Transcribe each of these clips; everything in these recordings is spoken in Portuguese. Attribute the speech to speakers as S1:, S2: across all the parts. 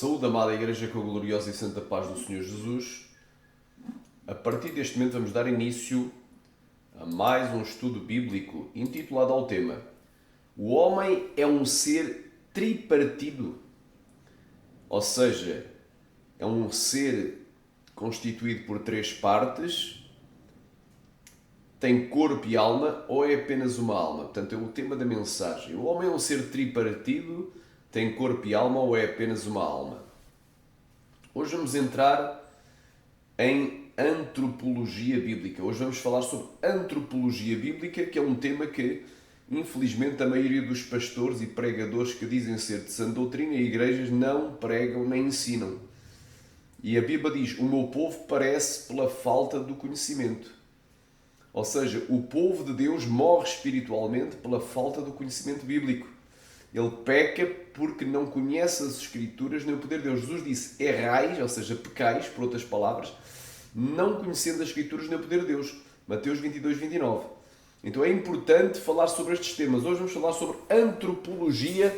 S1: Saúde, amada Igreja, com a gloriosa e santa paz do Senhor Jesus. A partir deste momento vamos dar início a mais um estudo bíblico intitulado ao tema: O homem é um ser tripartido, ou seja, é um ser constituído por três partes, tem corpo e alma ou é apenas uma alma? Portanto, é o tema da mensagem. O homem é um ser tripartido, tem corpo e alma ou é apenas uma alma? Hoje vamos entrar em antropologia bíblica. Hoje vamos falar sobre antropologia bíblica, que é um tema que, infelizmente, a maioria dos pastores e pregadores que dizem ser de sã doutrina e igrejas não pregam nem ensinam. E a Bíblia diz: o meu povo perece pela falta do conhecimento. Ou seja, o povo de Deus morre espiritualmente pela falta do conhecimento bíblico. Ele peca porque não conhece as Escrituras nem o poder de Deus. Jesus disse: errais, ou seja, pecais, por outras palavras, não conhecendo as Escrituras nem o poder de Deus. Mateus 22, 29. Então é importante falar sobre estes temas. Hoje vamos falar sobre antropologia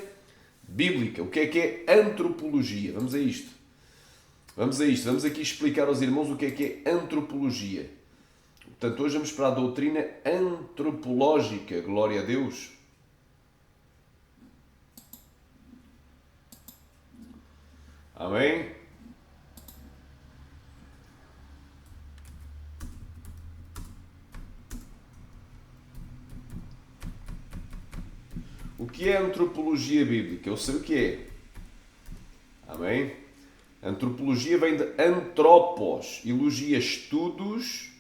S1: bíblica. O que é antropologia? Vamos a isto. Vamos aqui explicar aos irmãos o que é antropologia. Portanto, hoje vamos para a doutrina antropológica. Glória a Deus. Amém? O que é antropologia bíblica? Eu sei o que é. Amém? Antropologia vem de antropos e logia estudos,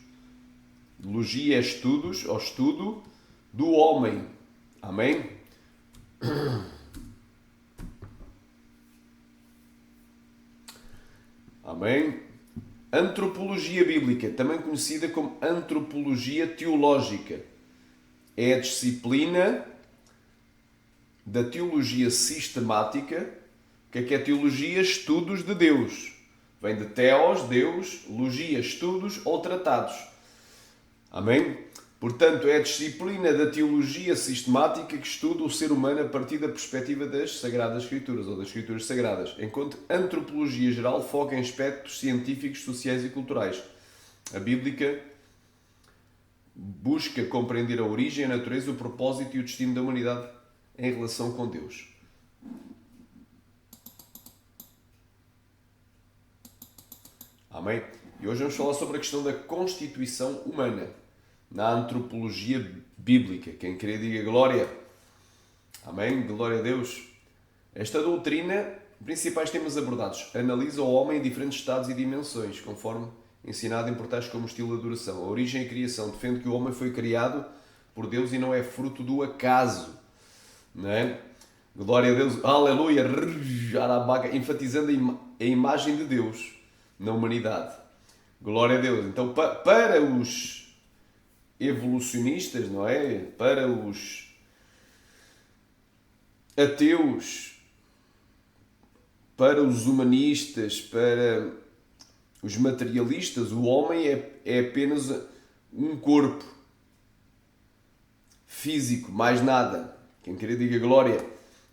S1: ou estudo do homem. Amém? Amém? Antropologia bíblica, também conhecida como antropologia teológica, é a disciplina da teologia sistemática. O que é teologia? Estudos de Deus. Vem de theos, Deus, logia, estudos ou tratados. Amém? Portanto, é a disciplina da teologia sistemática que estuda o ser humano a partir da perspectiva das Sagradas Escrituras ou das Escrituras Sagradas, enquanto antropologia geral foca em aspectos científicos, sociais e culturais. A Bíblica busca compreender a origem, a natureza, o propósito e o destino da humanidade em relação com Deus. Amém? E hoje vamos falar sobre a questão da constituição humana na antropologia bíblica. Quem crê diga glória. Amém? Glória a Deus. Esta doutrina, principais temas abordados: analisa o homem em diferentes estados e dimensões, conforme ensinado em portais como estilo de adoração. A origem e a criação. Defende que o homem foi criado por Deus e não é fruto do acaso. Não é? Glória a Deus. Aleluia. Enfatizando a imagem de Deus na humanidade. Glória a Deus. Então, para os evolucionistas, não é? Para os ateus, para os humanistas, para os materialistas, o homem é apenas um corpo físico, mais nada. Quem querer diga glória.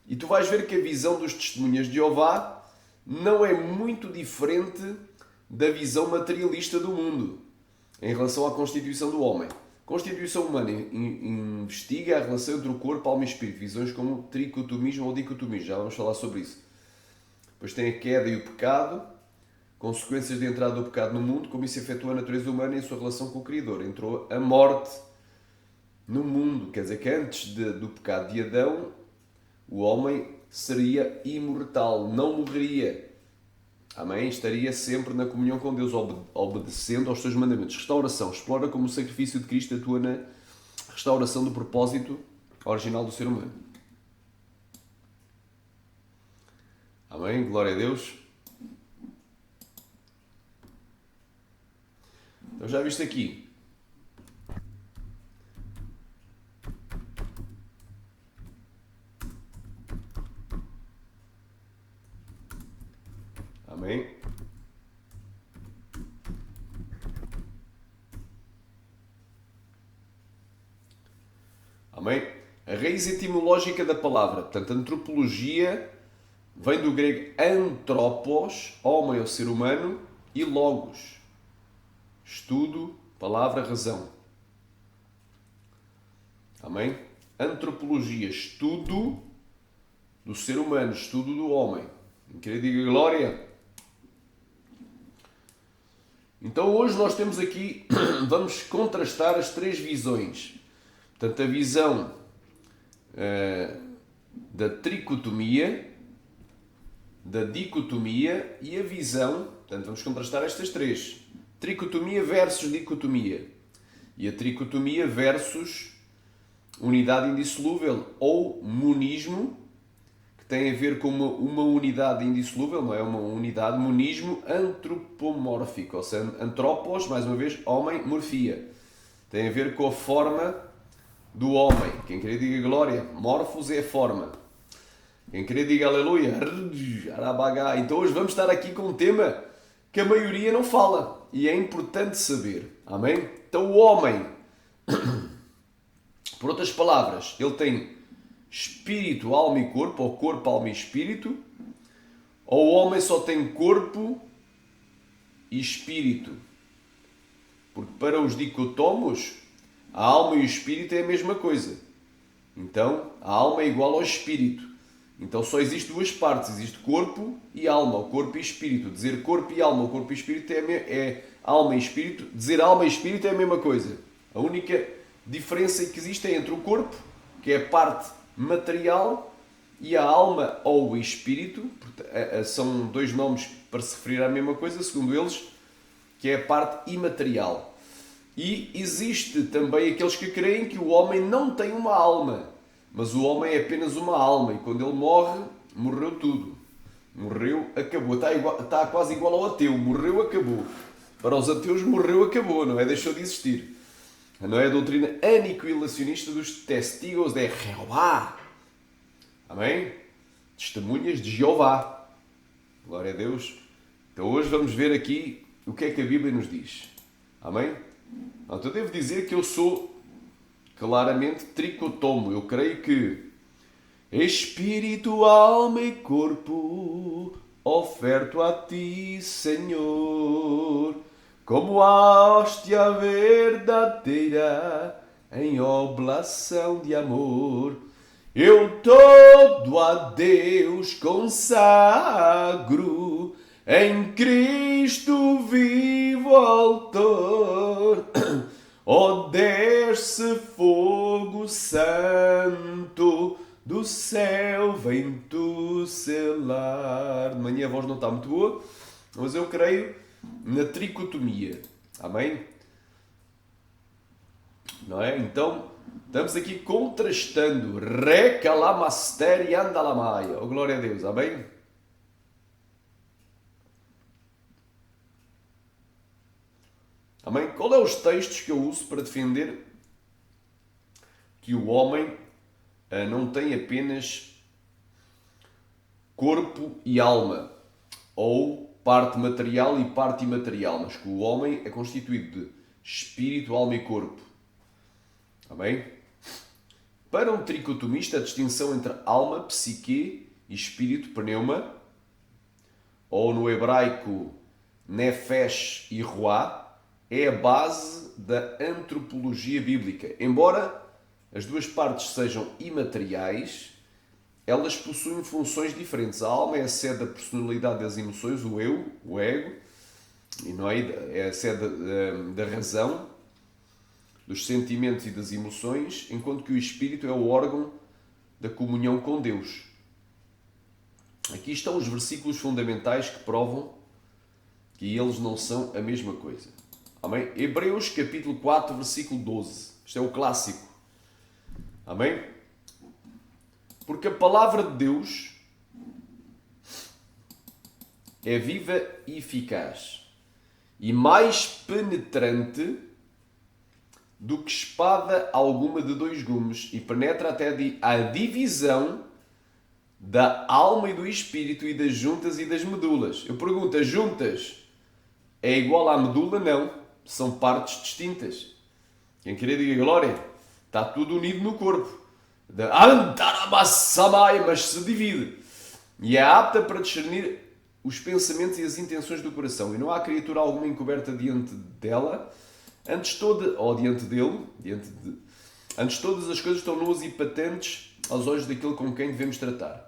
S1: E tu vais ver que a visão dos testemunhas de Jeová não é muito diferente da visão materialista do mundo em relação à constituição do homem. A constituição humana investiga a relação entre o corpo, alma e espírito, visões como tricotomismo ou dicotomismo, já vamos falar sobre isso. Depois tem a queda e o pecado, consequências da entrada do pecado no mundo, como isso afetou a natureza humana e a sua relação com o Criador. Entrou a morte no mundo, quer dizer que antes do pecado de Adão, o homem seria imortal, não morreria. Amém? Estaria sempre na comunhão com Deus, obedecendo aos seus mandamentos. Restauração. Explora como o sacrifício de Cristo atua na restauração do propósito original do ser humano. Amém? Glória a Deus. Então já viste aqui. Amém? Amém? A raiz etimológica da palavra. Portanto, antropologia vem do grego anthropos, homem ou ser humano, e logos, estudo, palavra, razão. Amém? Antropologia, estudo do ser humano, estudo do homem. Quem diga glória? Então hoje nós temos aqui, vamos contrastar as três visões. Portanto, a visão da tricotomia, da dicotomia e a visão, portanto vamos contrastar estas três. Tricotomia versus dicotomia. E a tricotomia versus unidade indissolúvel ou monismo, que tem a ver com uma unidade indissolúvel, não é uma unidade, monismo antropomórfico, ou seja, antropos, mais uma vez, homem, morfia. Tem a ver com a forma do homem. Quem querer diga glória, morfos é a forma. Quem querer diga aleluia, então hoje vamos estar aqui com um tema que a maioria não fala e é importante saber. Amém? Então o homem, por outras palavras, ele tem espírito, alma e corpo, ou corpo, alma e espírito, ou o homem só tem corpo e espírito. Porque para os dicotomos, a alma e o espírito é a mesma coisa. Então, a alma é igual ao espírito. Então só existe duas partes, existe corpo e alma, ou corpo e espírito. Dizer corpo e alma, ou corpo e espírito é alma e espírito. Dizer alma e espírito é a mesma coisa. A única diferença que existe é entre o corpo, que é a parte material, e a alma ou o espírito. São dois nomes para se referir à mesma coisa, segundo eles, que é a parte imaterial. E existe também aqueles que creem que o homem não tem uma alma, mas o homem é apenas uma alma, e quando ele morre, morreu tudo. Morreu, acabou. Está quase igual ao ateu. Morreu, acabou. Para os ateus, morreu, acabou, não é? Deixou de existir. Não é a doutrina aniquilacionista dos testigos de Jeová. Amém? Testemunhas de Jeová. Glória a Deus. Então hoje vamos ver aqui o que é que a Bíblia nos diz. Amém? Então eu devo dizer que eu sou claramente tricotomo. Eu creio que espírito, alma e corpo oferto a ti, Senhor, como a hóstia verdadeira em oblação de amor. Eu todo a Deus consagro, em Cristo vivo autor. Ó, desce fogo santo, do céu vem tu selar. De manhã a voz não está muito boa, mas eu creio na tricotomia. Amém? Não é? Então, estamos aqui contrastando. Recalamaster e andalamaia. Oh, glória a Deus. Amém? Amém? Qual é os textos que eu uso para defender que o homem não tem apenas corpo e alma, ou parte material e parte imaterial, mas que o homem é constituído de espírito, alma e corpo? Amém? Para um tricotomista, a distinção entre alma, psique e espírito, pneuma, ou no hebraico nefesh e ruá, é a base da antropologia bíblica. Embora as duas partes sejam imateriais, elas possuem funções diferentes. A alma é a sede da personalidade das emoções, o eu, o ego, e não é a sede da razão, dos sentimentos e das emoções, enquanto que o espírito é o órgão da comunhão com Deus. Aqui estão os versículos fundamentais que provam que eles não são a mesma coisa. Amém? Hebreus capítulo 4, versículo 12. Isto é o clássico. Amém? Porque a palavra de Deus é viva e eficaz e mais penetrante do que espada alguma de dois gumes, e penetra até a divisão da alma e do espírito e das juntas e das medulas. Eu pergunto, as juntas é igual à medula? Não. São partes distintas. Quem querer diga glória. Está tudo unido no corpo. Mas se divide. e é apta para discernir os pensamentos e as intenções do coração. E não há criatura alguma encoberta diante dela, antes todas as coisas estão nuas e patentes aos olhos daquele com quem devemos tratar.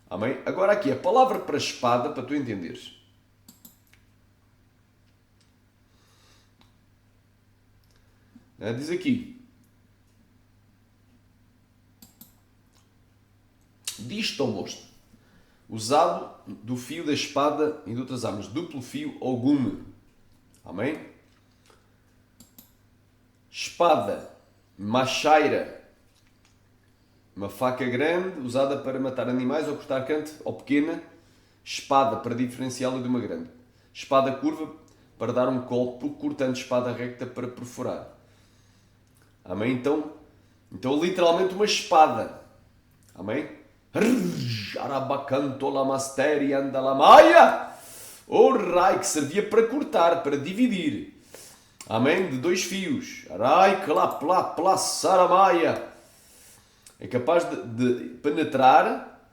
S1: Amém? Agora aqui, a palavra para espada, para tu entenderes. Diz aqui. Diz tomos, usado do fio da espada e de outras armas, duplo fio ou gume. Amém? Espada, machaira, uma faca grande usada para matar animais ou cortar canto, ou pequena, espada para diferenciá-la de uma grande. Espada curva para dar um golpe, cortando espada recta para perfurar. Amém? Então literalmente uma espada. Amém? O rai, que servia para cortar, para dividir. Amém? De 2 fios. É capaz de penetrar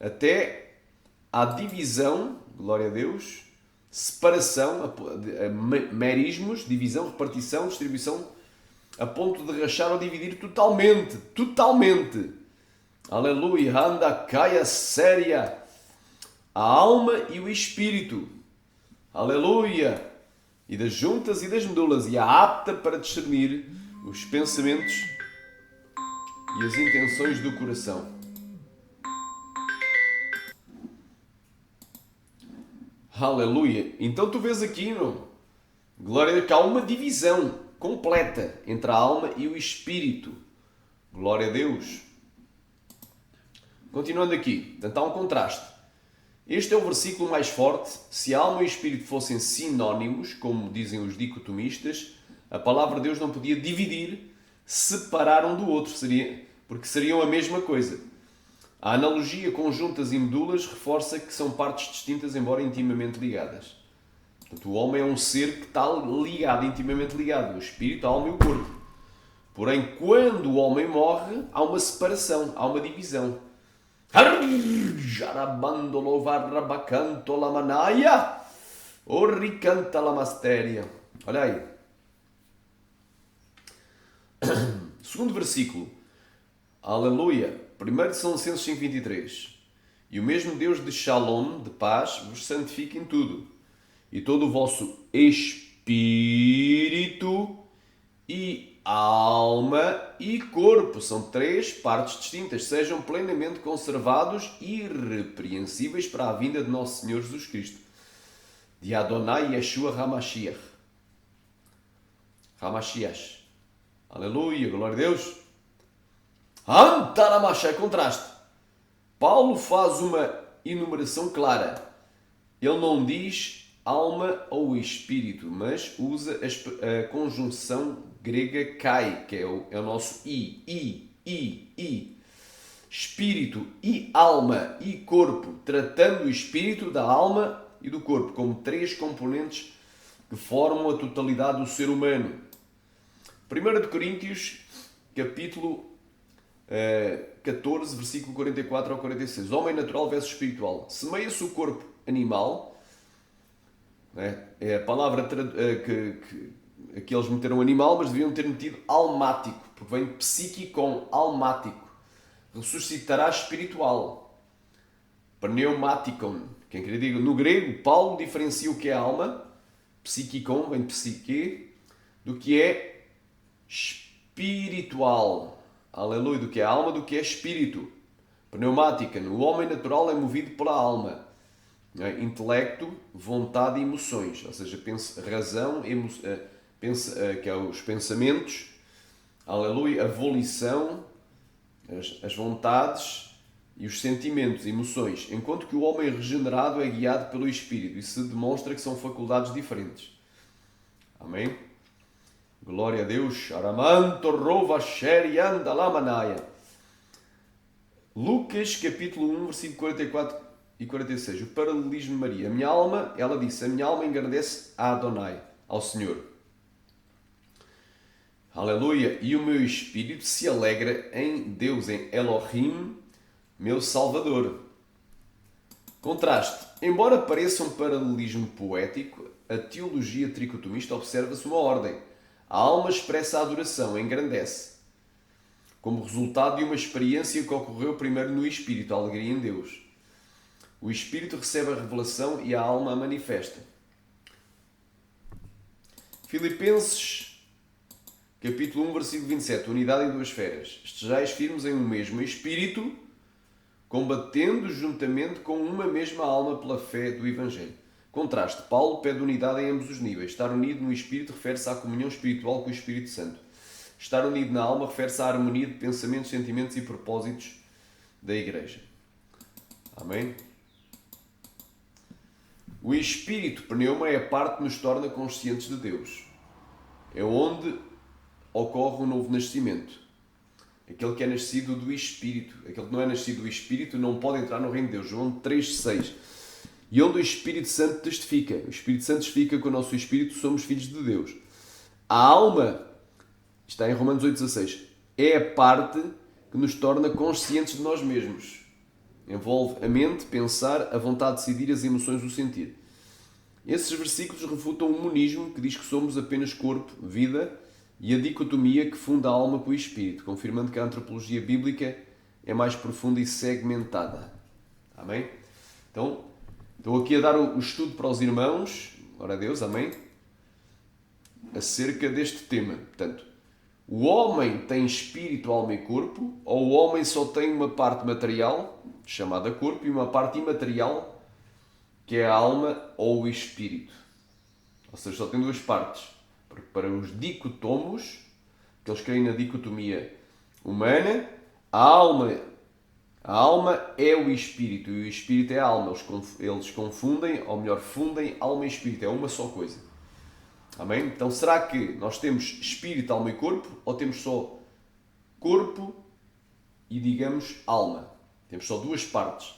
S1: até à divisão, glória a Deus, separação, merismos, divisão, repartição, distribuição, a ponto de rachar ou dividir totalmente. Totalmente. Aleluia. Anda, caia, séria. A alma e o espírito. Aleluia. E das juntas e das medulas. E é apta para discernir os pensamentos e as intenções do coração. Aleluia. Então tu vês aqui, não? Glória a Deus, que há uma divisão completa entre a alma e o espírito. Glória a Deus. Continuando aqui, portanto há um contraste. Este é o versículo mais forte. Se a alma e o espírito fossem sinónimos, como dizem os dicotomistas, a palavra de Deus não podia dividir, separar um do outro, porque seriam a mesma coisa. A analogia com juntas e medulas reforça que são partes distintas, embora intimamente ligadas. Portanto, o homem é um ser que está ligado, intimamente ligado, o espírito, a alma e o corpo. Porém, quando o homem morre, há uma separação, há uma divisão. Olha aí. Segundo versículo. Aleluia. 1 Tessalonicenses 5:23. E o mesmo Deus de Shalom, de paz, vos santifique em tudo. E todo o vosso espírito e alma e corpo, são 3 partes distintas, sejam plenamente conservados e irrepreensíveis para a vinda de nosso Senhor Jesus Cristo. De Adonai Yeshua HaMashiach. HaMashiach. Aleluia, glória a Deus. Antaramashai, contraste. Paulo faz uma enumeração clara. Ele não diz alma ou espírito, mas usa a conjunção grega kai, que é o nosso i. Espírito e alma e corpo, tratando o espírito da alma e do corpo como 3 componentes que formam a totalidade do ser humano. 1 de Coríntios, capítulo 14, versículo 44 ao 46. Homem natural versus espiritual. Semeia-se o corpo animal. É a palavra que eles meteram animal, mas deviam ter metido almático, porque vem psiquicon, almático. Ressuscitará espiritual. Pneumaticon. Quem queria dizer, no grego, Paulo diferencia o que é alma, psiquicon, vem de psique, do que é espiritual. Aleluia, do que é alma, do que é espírito. Pneumática. O homem natural é movido pela alma. Intelecto, vontade e emoções, ou seja, razão, que é os pensamentos, aleluia, a volição, as vontades e os sentimentos, emoções, enquanto que o homem regenerado é guiado pelo Espírito. Isso demonstra que são faculdades diferentes. Amém? Glória a Deus. Lucas capítulo 1, versículo 44 e 46. O paralelismo de Maria. A minha alma, ela disse, a minha alma engrandece a Adonai, ao Senhor. Aleluia! E o meu espírito se alegra em Deus, em Elohim, meu Salvador. Contraste. Embora pareça um paralelismo poético, a teologia tricotomista observa-se uma ordem. A alma expressa a adoração, engrandece, como resultado de uma experiência que ocorreu primeiro no espírito, a alegria em Deus. O espírito recebe a revelação e a alma a manifesta. Filipenses, capítulo 1, versículo 27. Unidade em duas esferas. Estejais firmes em um mesmo espírito, combatendo juntamente com uma mesma alma pela fé do Evangelho. Contraste. Paulo pede unidade em ambos os níveis. Estar unido no espírito refere-se à comunhão espiritual com o Espírito Santo. Estar unido na alma refere-se à harmonia de pensamentos, sentimentos e propósitos da Igreja. Amém? O espírito, pneuma, é a parte que nos torna conscientes de Deus. É onde ocorre o novo nascimento. Aquele que é nascido do Espírito. Aquele que não é nascido do Espírito não pode entrar no reino de Deus. João 3,6. E onde o Espírito Santo testifica. O Espírito Santo testifica que o nosso Espírito somos filhos de Deus. A alma, está em Romanos 8,16, é a parte que nos torna conscientes de nós mesmos. Envolve a mente, pensar, a vontade de decidir, as emoções, o sentir. Esses versículos refutam o monismo que diz que somos apenas corpo, vida, e a dicotomia que funda a alma com o espírito, confirmando que a antropologia bíblica é mais profunda e segmentada. Amém? Então, estou aqui a dar o estudo para os irmãos, ora a Deus, amém? Acerca deste tema. Portanto, o homem tem espírito, alma e corpo, ou o homem só tem uma parte material, chamada corpo, e uma parte imaterial, que é a alma ou o espírito. Ou seja, só tem duas partes. Porque para os dicotomos, que eles creem na dicotomia humana, a alma é o espírito e o espírito é a alma. Eles confundem, ou melhor, fundem alma e espírito. É uma só coisa. Amém? Então, será que nós temos espírito, alma e corpo? Ou temos só corpo e, digamos, alma? Temos só duas partes.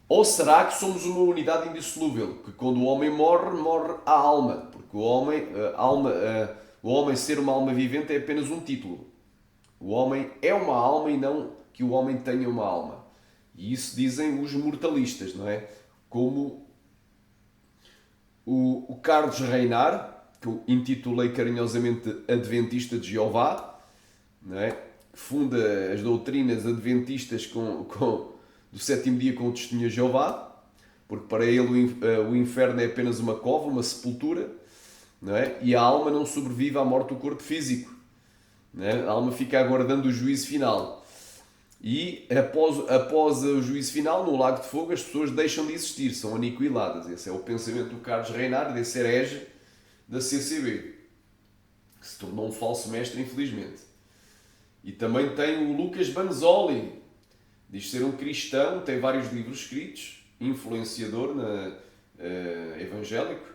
S1: Ou será que somos uma unidade indissolúvel? Que quando o homem morre, morre a alma. Porque o homem ser uma alma vivente é apenas um título. O homem é uma alma e não que o homem tenha uma alma. E isso dizem os mortalistas, não é? Como o Carlos Reinar, que eu intitulei carinhosamente Adventista de Jeová, não é? Que funda as doutrinas adventistas do sétimo dia com o testemunho de Jeová, porque para ele o inferno é apenas uma cova, uma sepultura, não é? E a alma não sobrevive à morte do corpo físico. Não é? A alma fica aguardando o juízo final. E após o juízo final, no lago de fogo, as pessoas deixam de existir, são aniquiladas. Esse é o pensamento do Carlos Reinar, desse herege da CCB, que se tornou um falso mestre, infelizmente. E também tem o Lucas Banzoli, diz ser um cristão, tem vários livros escritos, influenciador evangélico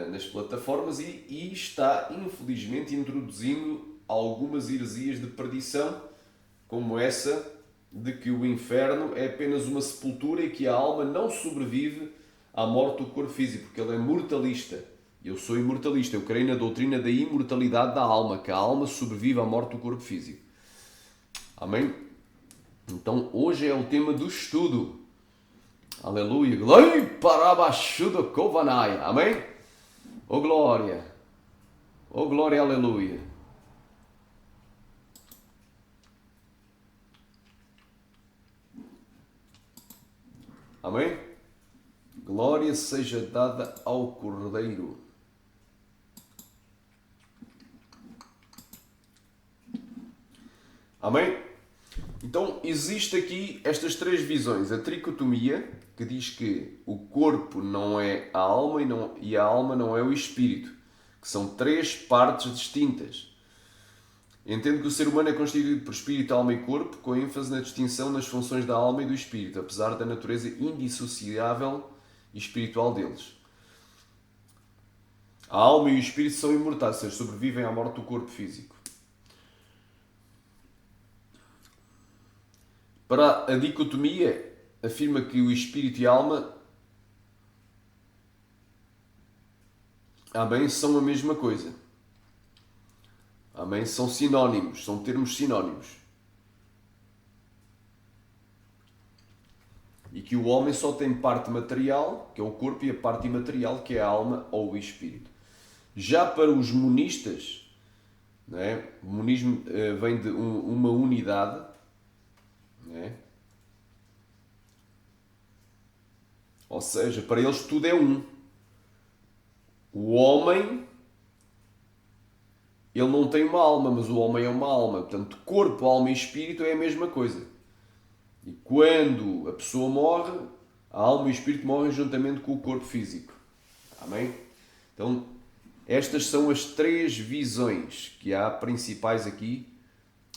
S1: nas plataformas e está, infelizmente, introduzindo algumas heresias de perdição, como essa de que o inferno é apenas uma sepultura e que a alma não sobrevive à morte do corpo físico, porque ele é mortalista. Eu sou imortalista, eu creio na doutrina da imortalidade da alma, que a alma sobrevive à morte do corpo físico. Amém? Então, hoje é o tema do estudo. Aleluia. Glória para baixo do Kovanai. Amém? Oh glória. Oh glória, aleluia. Amém? Glória seja dada ao Cordeiro. Amém? Então, existe aqui estas três visões. A tricotomia, que diz que o corpo não é a alma e a alma não é o espírito, que são três partes distintas. Entendo que o ser humano é constituído por espírito, alma e corpo, com ênfase na distinção das funções da alma e do espírito, apesar da natureza indissociável e espiritual deles. A alma e o espírito são imortais, ou seja, sobrevivem à morte do corpo físico. Para a dicotomia, afirma que o espírito e a alma são a mesma coisa. Amém? São sinónimos, são termos sinónimos. E que o homem só tem parte material, que é o corpo, e a parte imaterial, que é a alma ou o espírito. Já para os monistas, não é? O monismo vem de uma unidade, não é? Ou seja, para eles tudo é um. O homem, ele não tem uma alma, mas o homem é uma alma. Portanto, corpo, alma e espírito é a mesma coisa. E quando a pessoa morre, a alma e o espírito morrem juntamente com o corpo físico. Amém? Então, estas são as três visões que há principais aqui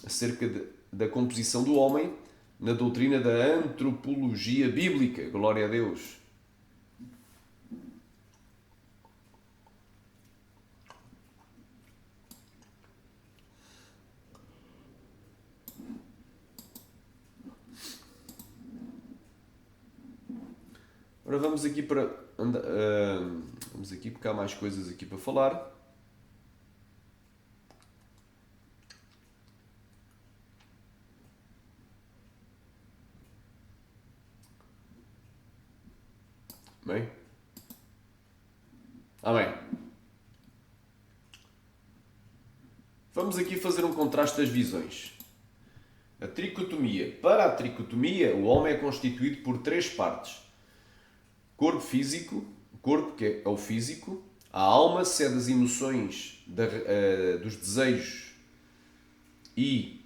S1: acerca da composição do homem na doutrina da antropologia bíblica. Glória a Deus. Agora vamos aqui vamos aqui porque há mais coisas aqui para falar. Bem? Amém. Vamos aqui fazer um contraste das visões. A tricotomia. Para a tricotomia, o homem é constituído por três partes. Corpo físico, o corpo que é o físico, a alma sede as emoções, dos desejos e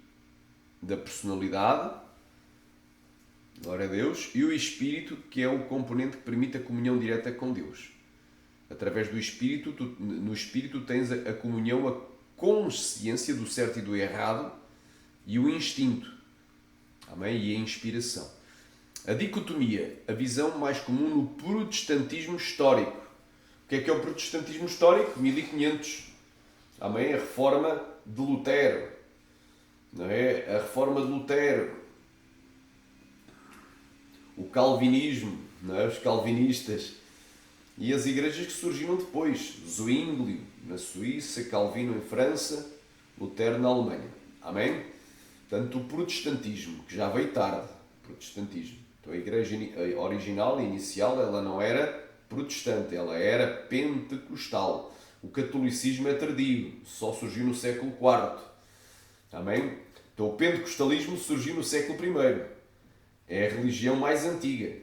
S1: da personalidade, glória a Deus, e o espírito, que é o componente que permite a comunhão direta com Deus. Através do espírito, no espírito tens a comunhão, a consciência do certo e do errado e o instinto, amém? E a inspiração. A dicotomia, a visão mais comum no protestantismo histórico. O que é o protestantismo histórico? 1500. Amém? A reforma de Lutero. Não é? A reforma de Lutero. O calvinismo, não é? Os calvinistas. E as igrejas que surgiram depois. Zwinglio na Suíça, Calvino em França, Lutero na Alemanha. Amém? Portanto, o protestantismo, que já veio tarde. Protestantismo. Então, a igreja original, inicial, ela não era protestante, ela era pentecostal. O catolicismo é tardio, só surgiu no século IV. Amém? Então, o pentecostalismo surgiu no século I. É a religião mais antiga.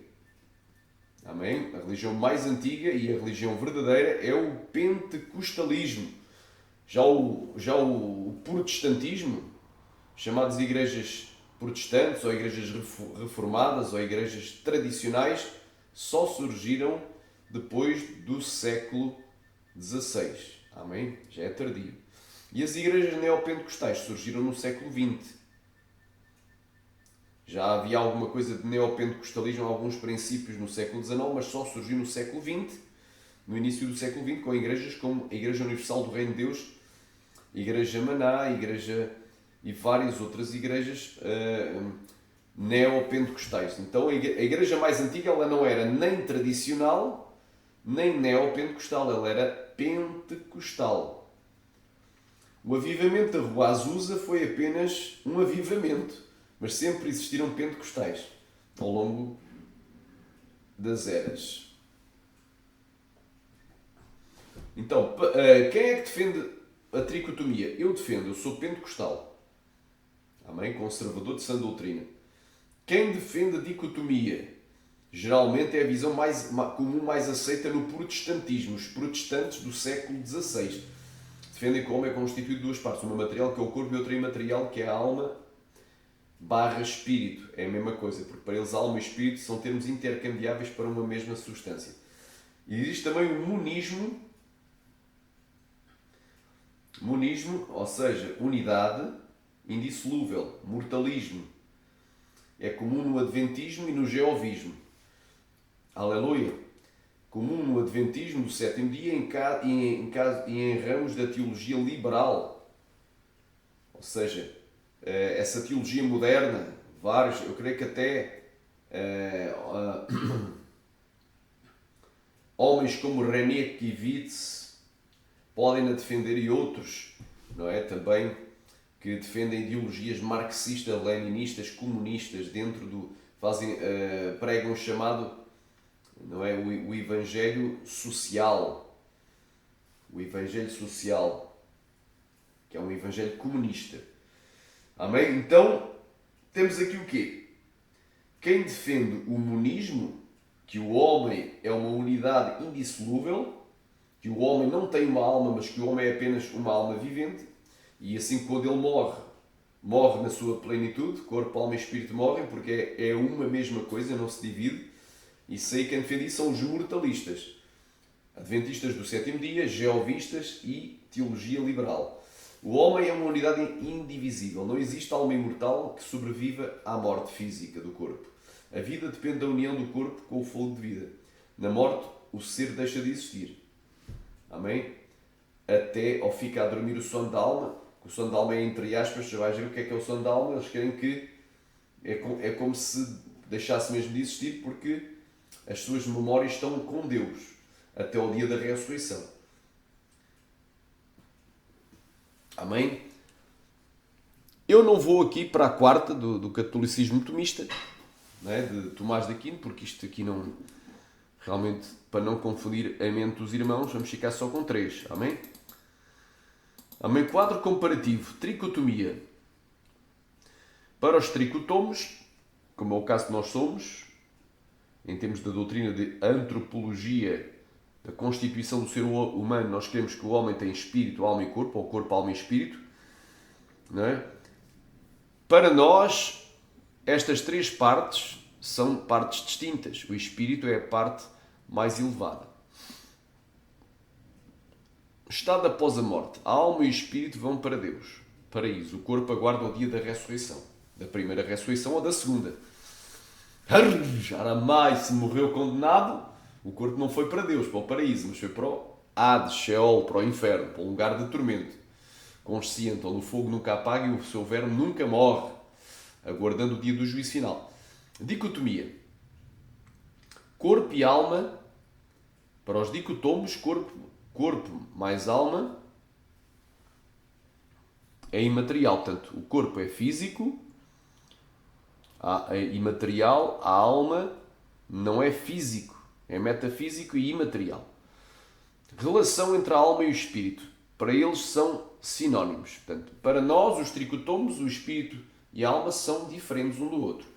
S1: Amém? A religião mais antiga e a religião verdadeira é o pentecostalismo. Já o protestantismo, chamadas igrejas protestantes, ou igrejas reformadas, ou igrejas tradicionais, só surgiram depois do século XVI. Amém? Já é tardio. E as igrejas neopentecostais surgiram no século XX. Já havia alguma coisa de neopentecostalismo, alguns princípios no século XIX, mas só surgiu no século XX, no início do século XX, com igrejas como a Igreja Universal do Reino de Deus, a Igreja Maná, e várias outras igrejas neopentecostais. Então a igreja mais antiga ela não era nem tradicional, nem neopentecostal, ela era pentecostal. O avivamento da Rua Azusa foi apenas um avivamento, mas sempre existiram pentecostais ao longo das eras. Então, quem é que defende a tricotomia? Eu defendo, eu sou pentecostal. Amém? Conservador de sã doutrina. Quem defende a dicotomia? Geralmente é a visão mais comum, mais aceita no protestantismo. Os protestantes do século XVI defendem que o homem é constituído de duas partes. Uma material, que é o corpo, e outra imaterial, que é a alma / espírito. É a mesma coisa, porque para eles alma e espírito são termos intercambiáveis para uma mesma substância. E existe também o monismo. Monismo, ou seja, unidade indissolúvel, mortalismo. É comum no adventismo e no jeovismo. Aleluia! Comum no adventismo do sétimo dia e em ramos da teologia liberal. Ou seja, essa teologia moderna, vários, eu creio que até homens como René Kivitz podem a defender e outros não é? Também que defendem ideologias marxistas, leninistas, comunistas, pregam o chamado, não é? O Evangelho Social. O Evangelho Social, que é um Evangelho comunista. Amém? Então, temos aqui o quê? Quem defende o monismo, que o homem é uma unidade indissolúvel, que o homem não tem uma alma, mas que o homem é apenas uma alma vivente, e assim quando ele morre na sua plenitude, corpo, alma e espírito morrem, porque é uma mesma coisa, não se divide. E sei quem defende isso são os mortalistas, adventistas do sétimo dia, jeovistas e teologia liberal. O homem é uma unidade indivisível, não existe alma imortal que sobreviva à morte física do corpo. A vida depende da união do corpo com o fogo de vida. Na morte, o ser deixa de existir. Amém? Até ao ficar a dormir o sono da alma. O sono da alma é entre aspas, já vais ver o que é o sono da alma. Eles querem que é como se deixasse mesmo de existir, porque as suas memórias estão com Deus até ao dia da ressurreição. Amém? Eu não vou aqui para a quarta do catolicismo tomista, não é? De Tomás de Aquino, porque isto aqui não... Realmente, para não confundir a mente dos irmãos, vamos ficar só com 3. Amém? Amém? Quadro comparativo. Tricotomia. Para os tricotomos, como é o caso que nós somos, em termos da doutrina de antropologia, da constituição do ser humano, nós queremos que o homem tem espírito, alma e corpo, ou corpo, alma e espírito. Não é? Para nós, estas 3 partes são partes distintas. O espírito é a parte mais elevada. Estado após a morte. A alma e o espírito vão para Deus, paraíso. O corpo aguarda o dia da ressurreição. Da primeira ressurreição ou da segunda. Aramai, se morreu condenado, o corpo não foi para Deus, para o paraíso, mas foi para o Hades, Sheol, para o inferno, para um lugar de tormento. Consciente, onde o fogo nunca apaga e o seu verme nunca morre, aguardando o dia do juízo final. Dicotomia. Corpo e alma, para os dicotomos, corpo mais alma é imaterial. Portanto, o corpo é físico, é imaterial, a alma não é físico, é metafísico e imaterial. Relação entre a alma e o espírito. Para eles são sinónimos. Portanto, para nós, os tricotomos, o espírito e a alma são diferentes um do outro.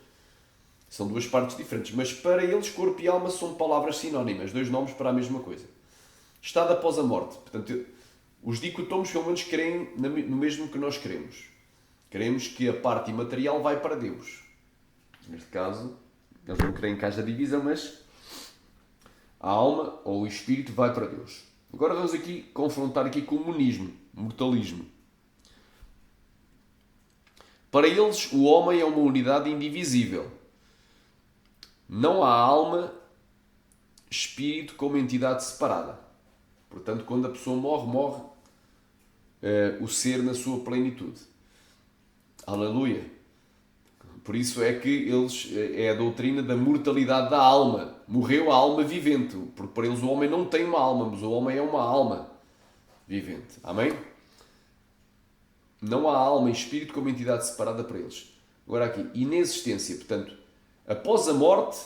S1: São 2 partes diferentes, mas para eles corpo e alma são palavras sinónimas, 2 nomes para a mesma coisa. Estado após a morte. Portanto, os dicotomos pelo menos creem no mesmo que nós queremos. Queremos que a parte imaterial vai para Deus. Neste caso, eles não creem que haja divisão, mas a alma ou o espírito vai para Deus. Agora vamos aqui confrontar aqui com o monismo, mortalismo. Para eles, o homem é uma unidade indivisível. Não há alma, espírito como entidade separada. Portanto, quando a pessoa morre o ser na sua plenitude. Aleluia! Por isso é que é a doutrina da mortalidade da alma. Morreu a alma vivente. Porque para eles o homem não tem uma alma, mas o homem é uma alma vivente. Amém? Não há alma e espírito como entidade separada para eles. Agora aqui, inexistência. Portanto, após a morte,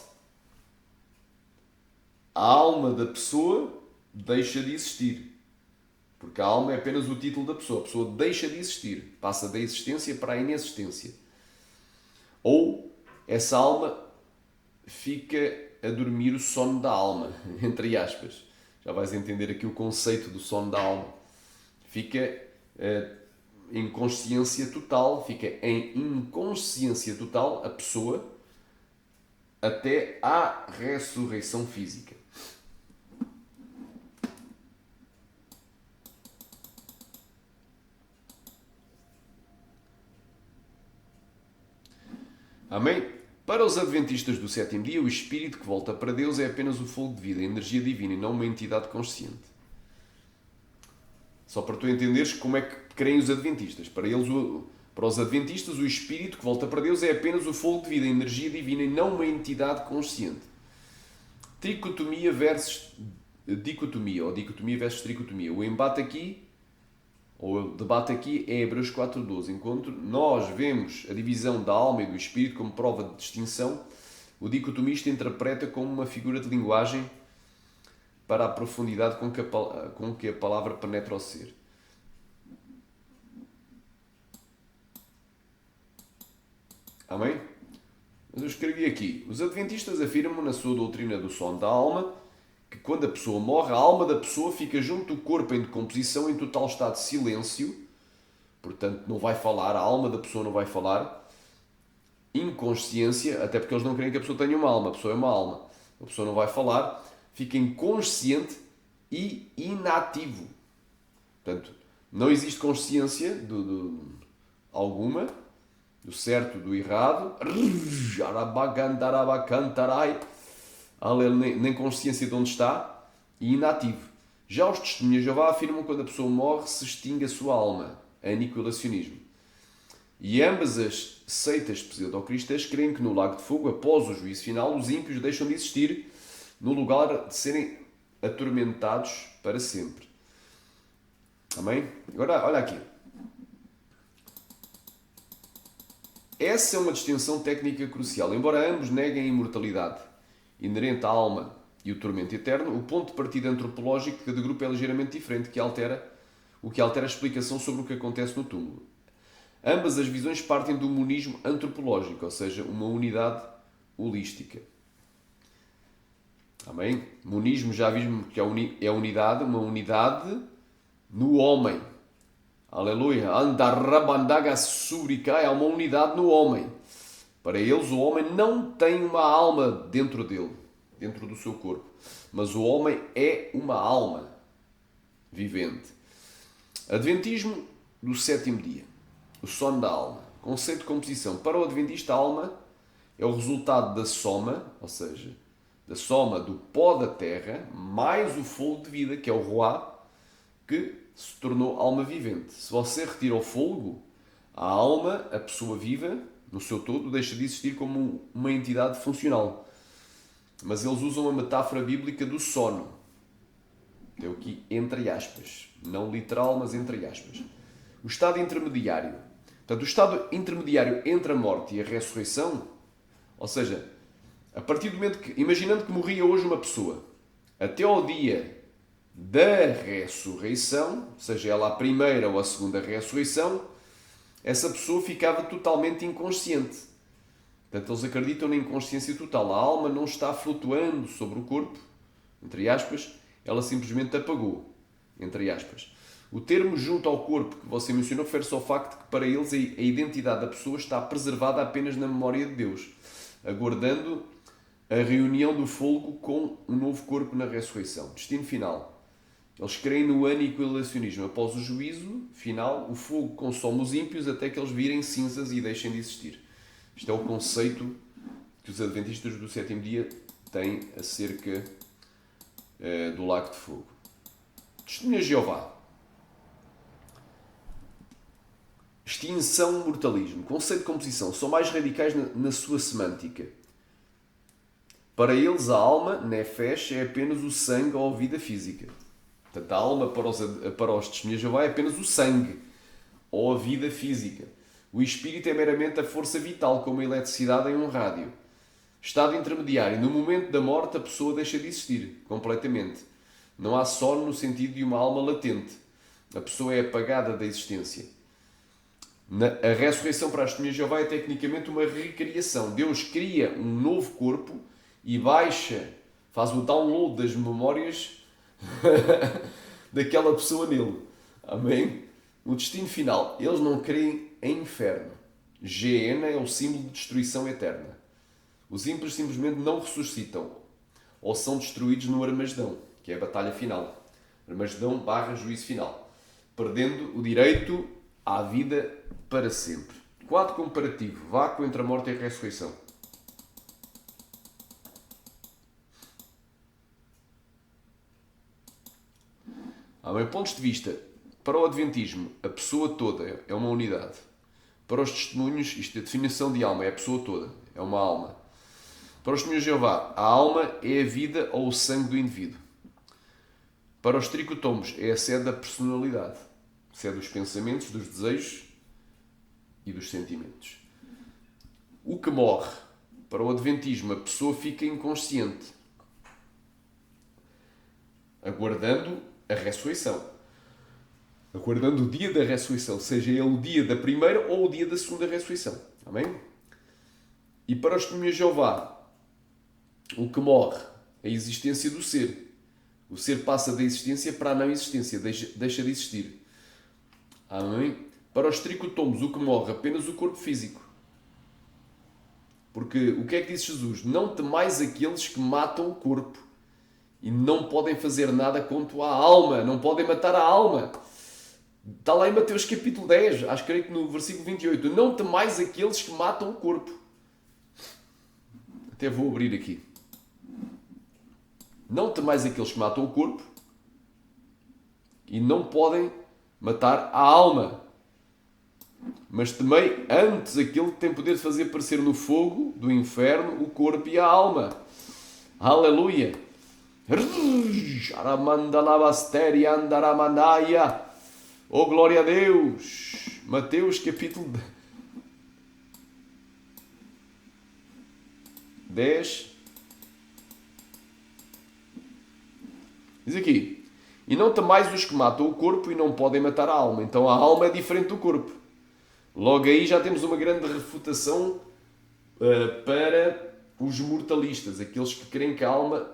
S1: a alma da pessoa deixa de existir. Porque a alma é apenas o título da pessoa. A pessoa deixa de existir. Passa da existência para a inexistência. Ou essa alma fica a dormir o sono da alma, entre aspas. Já vais entender aqui o conceito do sono da alma. Fica em consciência total, fica em inconsciência total a pessoa até à ressurreição física. Amém? Para os adventistas do sétimo dia, o espírito que volta para Deus é apenas o fogo de vida, a energia divina e não uma entidade consciente. Só para tu entenderes como é que creem os adventistas. Para os adventistas, o espírito que volta para Deus é apenas o fogo de vida, a energia divina e não uma entidade consciente. Tricotomia versus dicotomia, ou dicotomia versus tricotomia. O embate aqui, ou o debate aqui é Hebreus 4.12. Enquanto nós vemos a divisão da alma e do espírito como prova de distinção, o dicotomista interpreta como uma figura de linguagem para a profundidade com que a palavra penetra o ser. Amém? Mas eu escrevi aqui. Os adventistas afirmam na sua doutrina do sono da alma que quando a pessoa morre, a alma da pessoa fica junto do corpo em decomposição, em total estado de silêncio. Portanto, não vai falar, a alma da pessoa não vai falar. Inconsciência, até porque eles não querem que a pessoa tenha uma alma. A pessoa é uma alma. A pessoa não vai falar, fica inconsciente e inativo. Portanto, não existe consciência alguma, do certo, do errado, nem consciência de onde está, e inativo. Já os testemunhas de Jeová afirmam que quando a pessoa morre se extingue a sua alma, aniquilacionismo. E ambas as seitas pseudo-cristãs creem que no lago de fogo, após o juízo final, os ímpios deixam de existir no lugar de serem atormentados para sempre. Amém? Agora, olha aqui. Essa é uma distinção técnica crucial. Embora ambos neguem a imortalidade inerente à alma e o tormento eterno, o ponto de partida antropológico de cada grupo é ligeiramente diferente, o que altera a explicação sobre o que acontece no túmulo. Ambas as visões partem do monismo antropológico, ou seja, uma unidade holística. Amém? Monismo já vimos que é unidade, uma unidade no homem. Aleluia. Andarrabandaga surikai, há uma unidade no homem. Para eles, o homem não tem uma alma dentro dele, dentro do seu corpo. Mas o homem é uma alma vivente. Adventismo do sétimo dia. O sono da alma. Conceito de composição. Para o adventista, a alma é o resultado da soma, ou seja, da soma do pó da terra, mais o fogo de vida, que é o Ruá, que se tornou alma vivente. Se você retira o fogo, a alma, a pessoa viva, no seu todo, deixa de existir como uma entidade funcional. Mas eles usam a metáfora bíblica do sono. É o que entre aspas. Não literal, mas entre aspas. O estado intermediário. Portanto, o estado intermediário entre a morte e a ressurreição, ou seja, a partir do momento que, imaginando que morria hoje uma pessoa, até ao dia da ressurreição, seja ela a primeira ou a segunda ressurreição, essa pessoa ficava totalmente inconsciente. Portanto, eles acreditam na inconsciência total. A alma não está flutuando sobre o corpo, entre aspas, ela simplesmente apagou, entre aspas. O termo junto ao corpo que você mencionou refere-se ao facto de que para eles a identidade da pessoa está preservada apenas na memória de Deus, aguardando a reunião do fogo com um novo corpo na ressurreição. Destino final. Eles creem no aniquilacionismo. Após o juízo final, o fogo consome os ímpios até que eles virem cinzas e deixem de existir. Isto é o conceito que os adventistas do sétimo dia têm acerca do lago de fogo. Testemunha de Jeová. Extinção, mortalismo. Conceito de composição. São mais radicais na sua semântica. Para eles, a alma, nefesh, é apenas o sangue ou a vida física. Portanto, a alma para os testemunhas de Jeová é apenas o sangue ou a vida física. O espírito é meramente a força vital, como a eletricidade em um rádio. Estado intermediário. No momento da morte, a pessoa deixa de existir completamente. Não há sono no sentido de uma alma latente. A pessoa é apagada da existência. A ressurreição para as testemunhas de Jeová é tecnicamente uma recriação. Deus cria um novo corpo e faz o download das memórias daquela pessoa nele. Amém? O destino final. Eles não creem em inferno. Geena é o símbolo de destruição eterna. Os ímpios simplesmente não ressuscitam ou são destruídos no Armagedão, que é a batalha final. Armagedão / juízo final. Perdendo o direito à vida para sempre. Quadro comparativo. Vácuo entre a morte e a ressurreição. Amém? Pontos de vista. Para o Adventismo, a pessoa toda é uma unidade. Para os testemunhos, isto é a definição de alma, é a pessoa toda, é uma alma. Para os testemunhos de Jeová, a alma é a vida ou o sangue do indivíduo. Para os tricotomos, é a sede da personalidade. Se é dos pensamentos, dos desejos e dos sentimentos. O que morre, para o Adventismo, a pessoa fica inconsciente, aguardando a ressurreição. Aguardando o dia da ressurreição, seja ele o dia da primeira ou o dia da segunda ressurreição. Amém? E para os testemunhas de Jeová, o que morre, a existência do ser. O ser passa da existência para a não existência, deixa de existir. Amém? Para os tricotomos, o que morre, apenas o corpo físico. Porque o que é que disse Jesus? Não temais aqueles que matam o corpo e não podem fazer nada quanto à alma, não podem matar a alma. Está lá em Mateus capítulo 10, acho que no versículo 28. Não temais aqueles que matam o corpo. Até vou abrir aqui. Não temais aqueles que matam o corpo e não podem matar a alma. Mas temei antes aquele que tem poder de fazer aparecer no fogo do inferno o corpo e a alma. Aleluia! Oh, glória a Deus! Mateus capítulo 10. Diz aqui: e não temais os que matam o corpo e não podem matar a alma. Então a alma é diferente do corpo. Logo aí já temos uma grande refutação para os mortalistas, aqueles que creem que a alma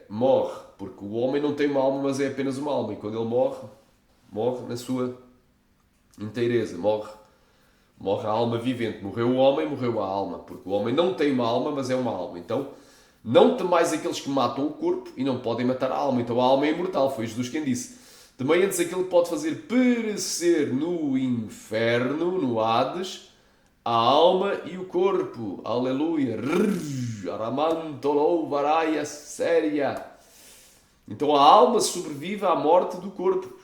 S1: morre, porque o homem não tem uma alma, mas é apenas uma alma, e quando ele morre, morre na sua inteireza, morre a alma vivente. Morreu o homem, morreu a alma, porque o homem não tem uma alma, mas é uma alma. Então, não temais aqueles que matam o corpo e não podem matar a alma. Então a alma é imortal, foi Jesus quem disse. Temei antes aquele que pode fazer perecer no inferno, no Hades, a alma e o corpo. Aleluia. Aramantolou séria. Então a alma sobrevive à morte do corpo.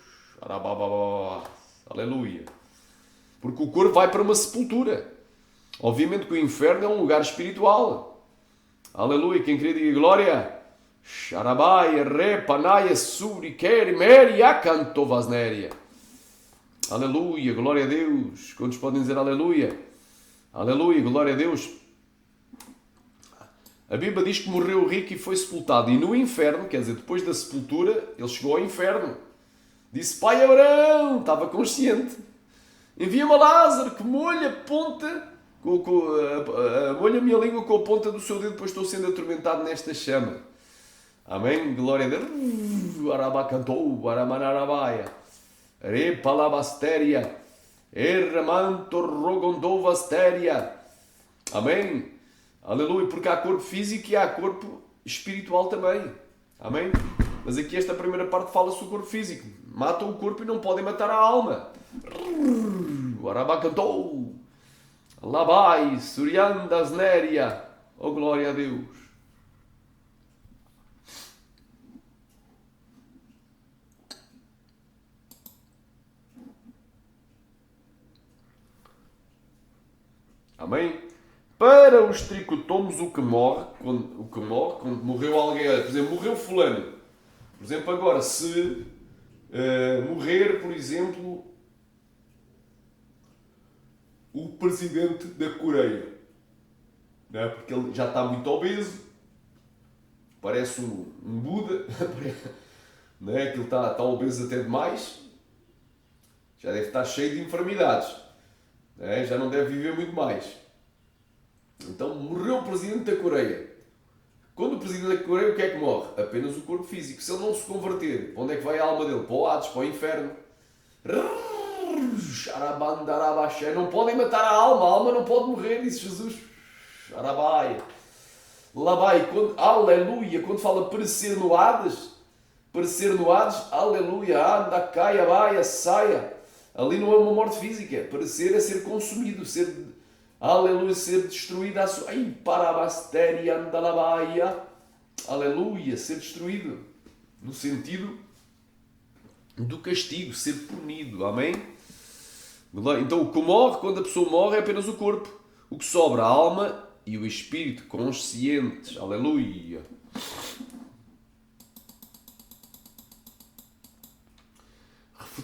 S1: Aleluia. Porque o corpo vai para uma sepultura. Obviamente que o inferno é um lugar espiritual. Aleluia. Quem queria diga glória. Sharabai, Repanaia, Suri, Keri, Meria, Cantovasnéria. Aleluia, glória a Deus. Quantos podem dizer aleluia? Aleluia, glória a Deus. A Bíblia diz que morreu o rico e foi sepultado. E no inferno, quer dizer, depois da sepultura, ele chegou ao inferno. Disse: Pai Abraão, estava consciente. Envia-me a Lázaro que molha a ponta, molha a minha língua com a ponta do seu dedo, pois estou sendo atormentado nesta chama. Amém? Glória a Deus. Arabacantou, aramanarabaia. Repalabastéria. Erramanto rogondovastéria. Amém? Aleluia. Porque há corpo físico e há corpo espiritual também. Amém? Mas aqui esta primeira parte fala-se do corpo físico. Matam o corpo e não podem matar a alma. Arabacantou. Labai, suriandasnéria. Oh, glória a Deus. Amém? Para os tricotomos, o que morre, quando morreu alguém, por exemplo, morreu fulano. Por exemplo, agora, se morrer, por exemplo, o presidente da Coreia, não é? Porque ele já está muito obeso, parece um Buda, não é? Que ele está obeso até demais, já deve estar cheio de enfermidades. Já não deve viver muito mais. Então morreu o presidente da Coreia. Quando o presidente da Coreia, o que é que morre? Apenas o corpo físico. Se ele não se converter, para onde é que vai a alma dele? Para o Hades, para o inferno. Não podem matar a alma não pode morrer, disse Jesus. Lá vai, aleluia, quando fala perecer no Hades, aleluia, anda, caia, vai, saia. Ali não é uma morte física. Perecer é ser consumido, aleluia, ser destruído. Ai, parabastéria, andalabaia. Aleluia, ser destruído. No sentido do castigo, ser punido. Amém? Então, o que morre, quando a pessoa morre, é apenas o corpo. O que sobra, a alma e o espírito conscientes. Aleluia.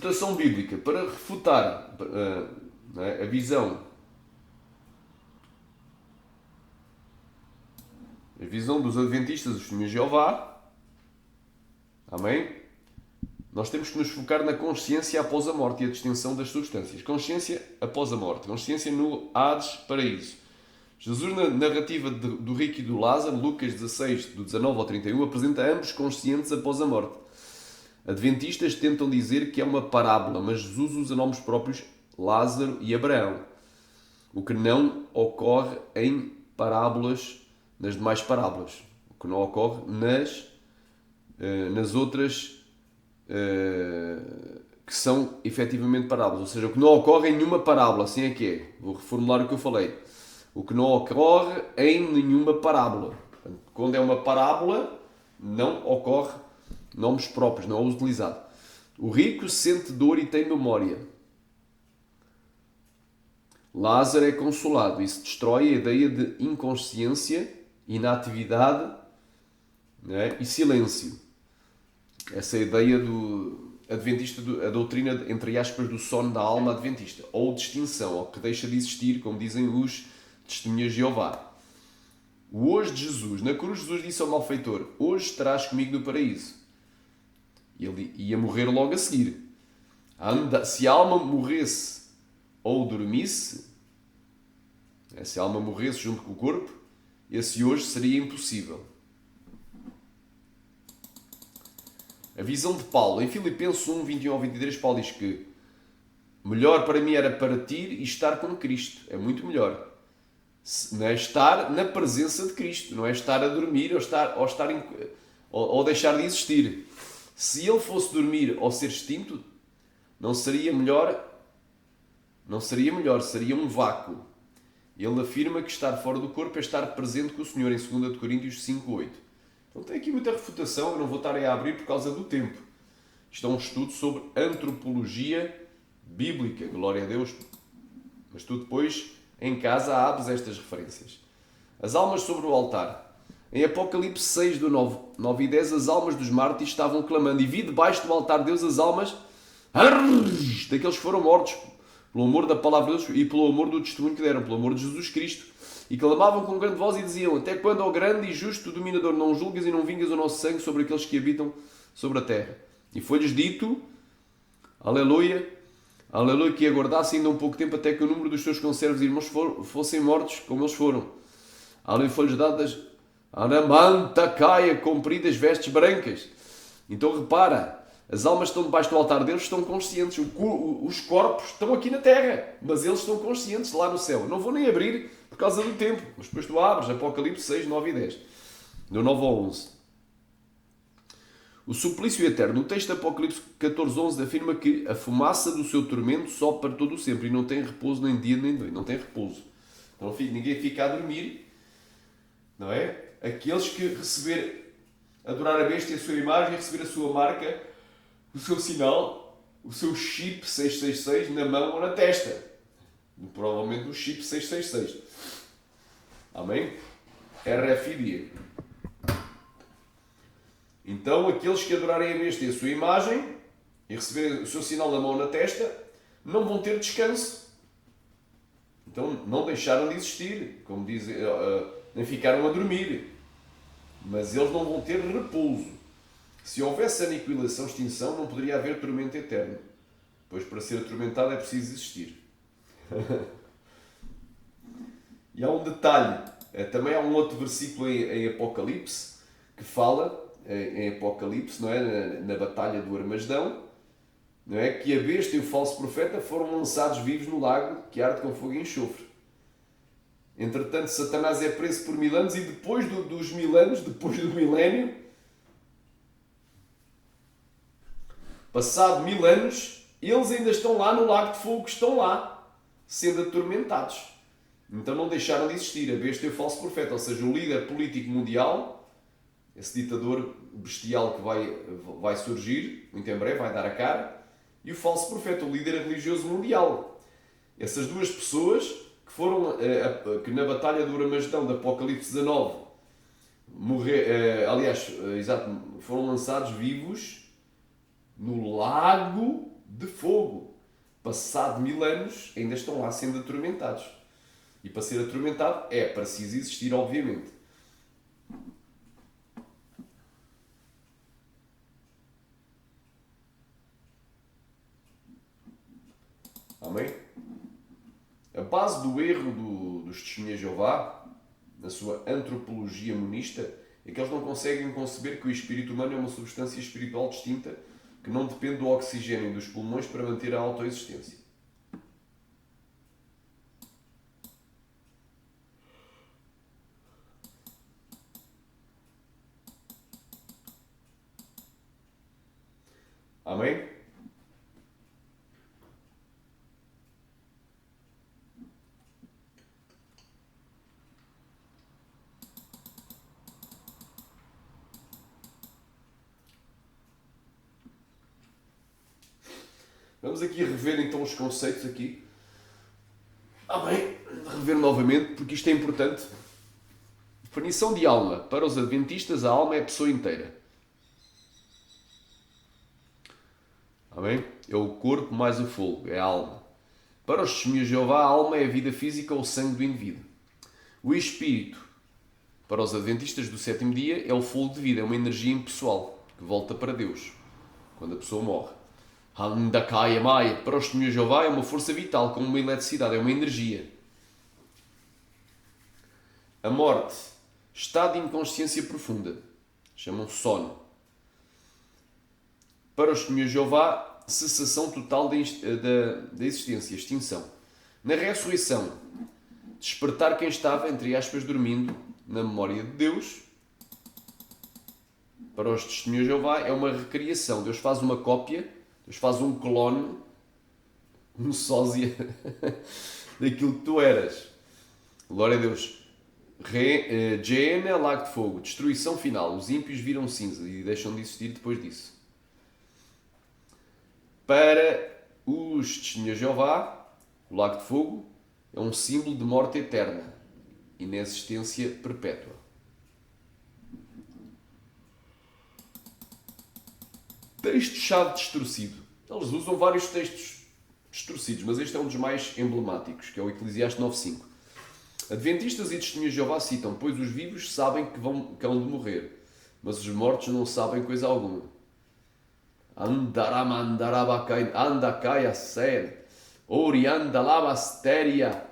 S1: refutação bíblica, para refutar não é, a visão dos Adventistas, dos Testemunhos de Jeová, amém? Nós temos que nos focar na consciência após a morte e a distinção das substâncias. Consciência após a morte, consciência no Hades, paraíso. Jesus, na narrativa do rico e do Lázaro, Lucas 16, do 19 ao 31, apresenta ambos conscientes após a morte. Adventistas tentam dizer que é uma parábola, mas Jesus usa nomes próprios, Lázaro e Abraão, o que não ocorre em parábolas, nas demais parábolas, o que não ocorre nas outras que são efetivamente parábolas, ou seja, o que não ocorre em nenhuma parábola, assim é que é. Vou reformular o que eu falei. O que não ocorre em nenhuma parábola. Quando é uma parábola, não ocorre nomes próprios, não é utilizado. O rico sente dor e tem memória. Lázaro é consolado. Isso destrói a ideia de inconsciência, inatividade, né, e silêncio. Essa é a ideia do adventista, a doutrina, entre aspas, do sono da alma adventista. Ou distinção, ou que deixa de existir, como dizem os Testemunhas de Jeová. O hoje de Jesus. Na cruz, Jesus disse ao malfeitor: hoje estarás comigo no paraíso. E ele ia morrer logo a seguir. Se a alma morresse ou dormisse, se a alma morresse junto com o corpo, esse hoje seria impossível. A visão de Paulo. Em Filipenses 1, 21 ao 23, Paulo diz que melhor para mim era partir e estar com Cristo. É muito melhor. Não é estar na presença de Cristo, não é estar a dormir ou deixar de existir. Se ele fosse dormir ou ser extinto, não seria melhor, seria um vácuo. Ele afirma que estar fora do corpo é estar presente com o Senhor, em 2 Coríntios 5:8. Então tem aqui muita refutação, eu não vou estar a abrir por causa do tempo. Isto é um estudo sobre antropologia bíblica, glória a Deus. Mas tu depois, em casa, abres estas referências. As almas sobre o altar. Em Apocalipse 6, do 9 e 10, as almas dos mártires estavam clamando, e vi debaixo do altar de Deus as almas daqueles que foram mortos pelo amor da palavra de Deus e pelo amor do testemunho que deram, pelo amor de Jesus Cristo, e clamavam com grande voz e diziam: até quando, ó grande e justo dominador, não julgas e não vingas o nosso sangue sobre aqueles que habitam sobre a terra? E foi-lhes dito, aleluia, aleluia, que aguardassem ainda um pouco tempo até que o número dos seus conservos e irmãos fossem mortos como eles foram. Aleluia, foi-lhes dadas aramanta, caia, compridas vestes brancas. Então repara, as almas que estão debaixo do altar deles estão conscientes. Os corpos estão aqui na terra, mas eles estão conscientes lá no céu. Não vou nem abrir por causa do tempo, mas depois tu abres Apocalipse 6, 9 e 10. Do 9 ao 11. O suplício eterno. O texto de Apocalipse 14, 11 afirma que a fumaça do seu tormento sobe para todo o sempre e não tem repouso nem dia nem noite. Não tem repouso. Então ninguém fica a dormir, não é? Aqueles que receber, adorar a besta e a sua imagem, receber a sua marca, o seu sinal, o seu chip 666 na mão ou na testa. Provavelmente o chip 666. Amém? RFID. Então, aqueles que adorarem a besta e a sua imagem e receberem o seu sinal na mão ou na testa, não vão ter descanso. Então, não deixaram de existir, como dizem, nem ficaram a dormir. Mas eles não vão ter repouso. Se houvesse aniquilação, extinção, não poderia haver tormento eterno. Pois para ser atormentado é preciso existir. E há um detalhe. Também há um outro versículo em Apocalipse que fala, em Apocalipse, não é? Na batalha do Armagedão, não é? Que a besta e o falso profeta foram lançados vivos no lago que arde com fogo e enxofre. Entretanto, Satanás é preso por 1000 anos e depois dos 1000 anos, depois do milénio, passado 1000 anos, eles ainda estão lá no lago de fogo, estão lá, sendo atormentados. Então não deixaram de existir a besta e o falso profeta, ou seja, o líder político mundial, esse ditador bestial que vai surgir, muito em breve, vai dar a cara, e o falso profeta, o líder religioso mundial. Essas duas pessoas que na batalha do Armagedão, de Apocalipse 19, foram lançados vivos no lago de fogo. Passado 1000 anos, ainda estão lá sendo atormentados. E para ser atormentado é preciso existir, obviamente. Amém? A base do erro dos testemunhas de Jeová, na sua antropologia monista, é que eles não conseguem conceber que o espírito humano é uma substância espiritual distinta que não depende do oxigênio dos pulmões para manter a autoexistência. Amém? Vamos aqui rever então os conceitos aqui. Amém? Rever novamente, porque isto é importante. Definição de alma. Para os adventistas, a alma é a pessoa inteira. Amém? É o corpo mais o fogo, é a alma. Para os testemunhos de Jeová, a alma é a vida física ou o sangue do indivíduo. O espírito, para os adventistas do sétimo dia, é o fogo de vida, é uma energia impessoal que volta para Deus quando a pessoa morre. Handakaya Maya, para os testemunhos de Jeová, é uma força vital, como uma eletricidade, é uma energia. A morte, estado de inconsciência profunda, chamam sono. Para os testemunhos de Jeová, cessação total da existência, extinção. Na ressurreição, despertar quem estava, entre aspas, dormindo na memória de Deus. Para os testemunhos de Jeová, é uma recriação. Deus faz uma cópia, Deus faz um clone, um sósia daquilo que tu eras. Glória a Deus. Geena, lago de fogo, destruição final. Os ímpios viram cinza e deixam de existir depois disso. Para os testemunhos de Jeová, o lago de fogo é um símbolo de morte eterna, inexistência perpétua. Texto-chave distorcido. Eles usam vários textos distorcidos, mas este é um dos mais emblemáticos, que é o Eclesiastes 9.5. Adventistas e testemunhas de Jeová citam: pois os vivos sabem que hão de morrer, mas os mortos não sabem coisa alguma. Andaramandarabakain, andakaya ser, oriandalabasteria,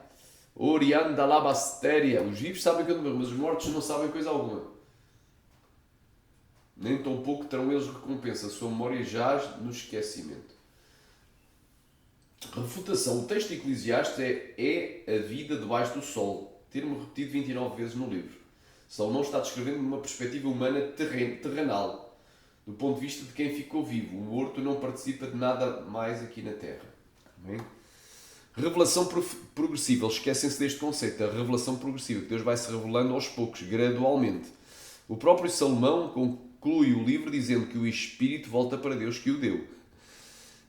S1: oriandalabasteria. Os vivos sabem que hão de morrer, mas os mortos não sabem coisa alguma. Nem tão pouco terão eles recompensa, a sua memória jaz no esquecimento. Refutação. O texto de Eclesiastes é a vida debaixo do sol. Termo repetido 29 vezes no livro. Salomão está descrevendo uma perspectiva humana terrenal, do ponto de vista de quem ficou vivo. O morto não participa de nada mais aqui na Terra. Amém? Revelação progressiva. Eles esquecem-se deste conceito, a revelação progressiva, que Deus vai se revelando aos poucos, gradualmente. O próprio Salomão conclui o livro dizendo que o Espírito volta para Deus que o deu.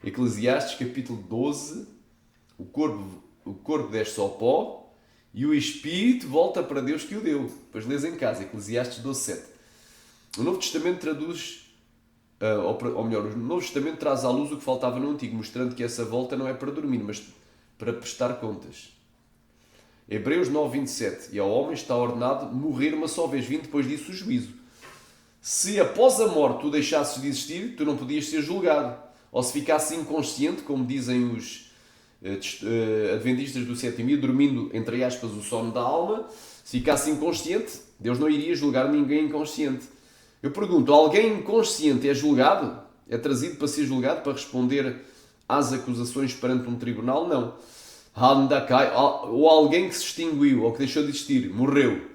S1: Eclesiastes capítulo 12, o corpo desce ao pó e o Espírito volta para Deus que o deu. Depois lês em casa, Eclesiastes 12:7. O Novo Testamento traduz, ou melhor, o Novo Testamento traz à luz o que faltava no Antigo, mostrando que essa volta não é para dormir, mas para prestar contas. Hebreus 9:27. E ao homem está ordenado morrer uma só vez, vindo depois disso o juízo. Se após a morte tu deixasses de existir, tu não podias ser julgado. Ou se ficasses inconsciente, como dizem os adventistas do sétimo dia, dormindo, entre aspas, o sono da alma, se ficasse inconsciente, Deus não iria julgar ninguém inconsciente. Eu pergunto, alguém inconsciente é julgado? É trazido para ser julgado, para responder às acusações perante um tribunal? Não. Ou alguém que se extinguiu, ou que deixou de existir, morreu.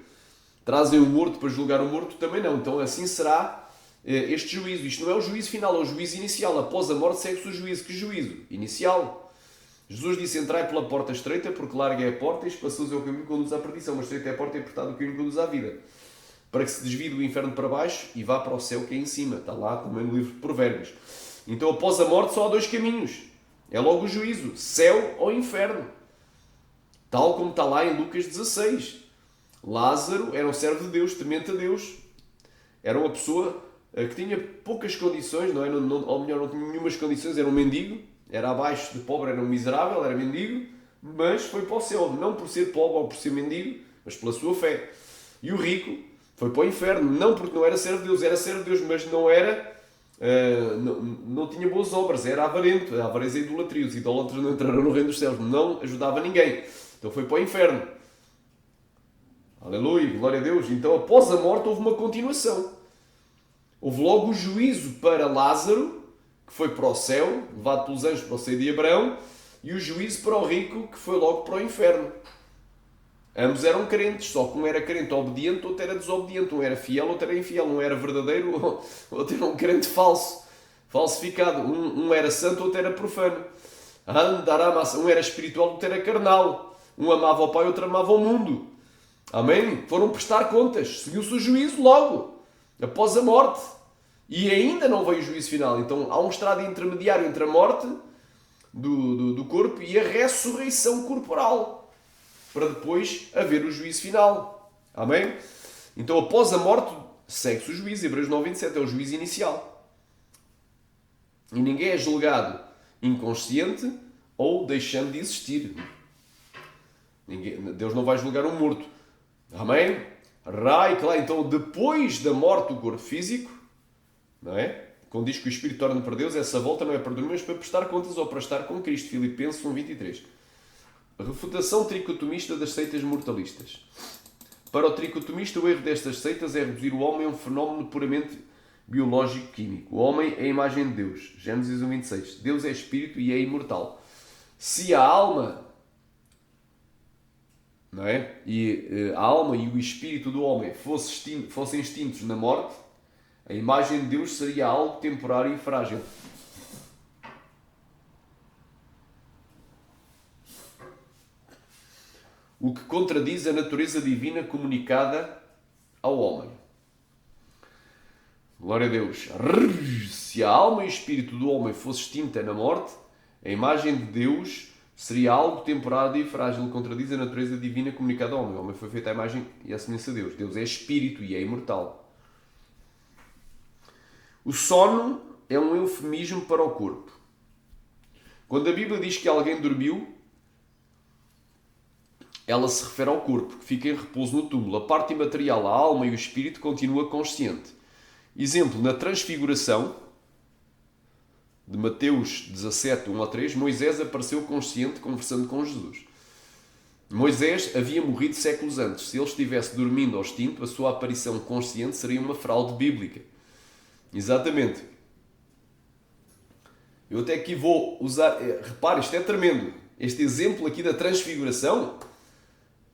S1: Trazem o morto para julgar o morto? Também não. Então assim será este juízo. Isto não é o juízo final, é o juízo inicial. Após a morte segue-se o juízo. Que juízo? Inicial. Jesus disse: entrai pela porta estreita, porque larga é a porta e espaçoso é o caminho que conduz à perdição, mas estreita é a porta e apertado o caminho que conduz à vida. Para que se desvie do inferno para baixo e vá para o céu que é em cima. Está lá também no livro de Provérbios. Então após a morte só há dois caminhos. É logo o juízo. Céu ou inferno. Tal como está lá em Lucas 16. Lázaro era um servo de Deus, temente a Deus. Era uma pessoa que tinha poucas condições, não é? Ou melhor, não tinha nenhumas condições, era um mendigo. era abaixo de pobre, era um miserável, era mendigo, mas foi para o céu, não por ser pobre ou por ser mendigo, mas pela sua fé. E o rico foi para o inferno, não porque não era servo de Deus, era servo de Deus, mas não era, não tinha boas obras, era avarento, a avareza e a idolatria. Os idólatras não entraram no reino dos céus, não ajudava ninguém. Então foi para o inferno. Aleluia, glória a Deus. Então após a morte houve uma continuação. Houve logo o juízo para Lázaro, que foi para o céu, levado pelos anjos para o seio de Abraão, e o juízo para o rico, que foi logo para o inferno. Ambos eram crentes, só que um era crente obediente, outro era desobediente. Um era fiel, outro era infiel. Um era verdadeiro, outro era um crente falso, falsificado. Um era santo, outro era profano. Um era espiritual, outro era carnal. Um amava o pai, outro amava o mundo. Amém? Foram prestar contas. Seguiu-se o juízo logo, após a morte. E ainda não veio o juízo final. Então há um estrado intermediário entre a morte do corpo e a ressurreição corporal, para depois haver o juízo final. Amém? Então após a morte segue-se o juízo. Hebreus 9:27 é o juízo inicial. E ninguém é julgado inconsciente ou deixando de existir. Deus não vai julgar um morto. Amém? Então depois da morte do corpo físico, não é? Quando diz que o Espírito torna para Deus, essa volta não é para dormir, mas para prestar contas ou para estar com Cristo. Filipenses 1:23. Refutação tricotomista das seitas mortalistas. Para o tricotomista, o erro destas seitas é reduzir o homem a um fenómeno puramente biológico-químico. O homem é a imagem de Deus. Gênesis 1:26. Deus é espírito e é imortal. Se a alma, não é? A alma e o espírito do homem fossem extintos na morte, a imagem de Deus seria algo temporário e frágil. O que contradiz a natureza divina comunicada ao homem. Glória a Deus. Se a alma e o espírito do homem fosse extinta na morte, a imagem de Deus seria algo temporário e frágil. Contradiz a natureza divina comunicada ao homem. O homem foi feito à imagem e à semelhança de Deus. Deus é espírito e é imortal. O sono é um eufemismo para o corpo. Quando a Bíblia diz que alguém dormiu, ela se refere ao corpo, que fica em repouso no túmulo. A parte imaterial, a alma e o espírito, continua consciente. Exemplo, na transfiguração, de Mateus 17, 1-3, Moisés apareceu consciente conversando com Jesus. Moisés havia morrido séculos antes. Se ele estivesse dormindo ou extinto, a sua aparição consciente seria uma fraude bíblica. Exatamente. Eu até aqui vou usar... Repare, isto é tremendo. Este exemplo aqui da transfiguração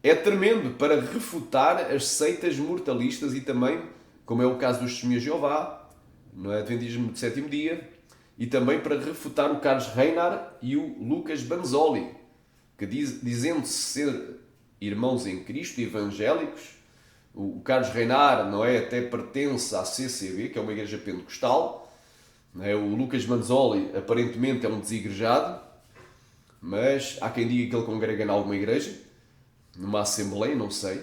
S1: é tremendo para refutar as seitas mortalistas e também, como é o caso dos Testemunhas de Jeová, no Adventismo do Sétimo Dia, e também para refutar o Carlos Reinar e o Lucas Banzoli, que dizendo-se ser irmãos em Cristo, evangélicos, o Carlos Reinar, não é, até pertence à CCB, que é uma igreja pentecostal, não é? O Lucas Banzoli aparentemente é um desigrejado, mas há quem diga que ele congrega em alguma igreja, numa assembleia, não sei,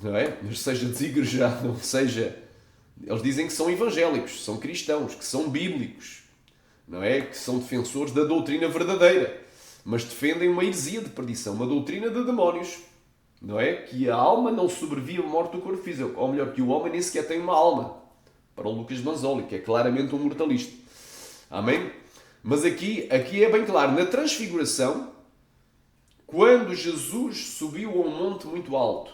S1: não é? Mas seja desigrejado, não seja... Eles dizem que são evangélicos, são cristãos, que são bíblicos, não é? Que são defensores da doutrina verdadeira, mas defendem uma heresia de perdição, uma doutrina de demónios, não é? Que a alma não sobrevive à morte do corpo físico, ou melhor, que o homem nem sequer tem uma alma, para o Lucas Banzoli, que é claramente um mortalista. Amém? Mas aqui é bem claro, na transfiguração, quando Jesus subiu a um monte muito alto,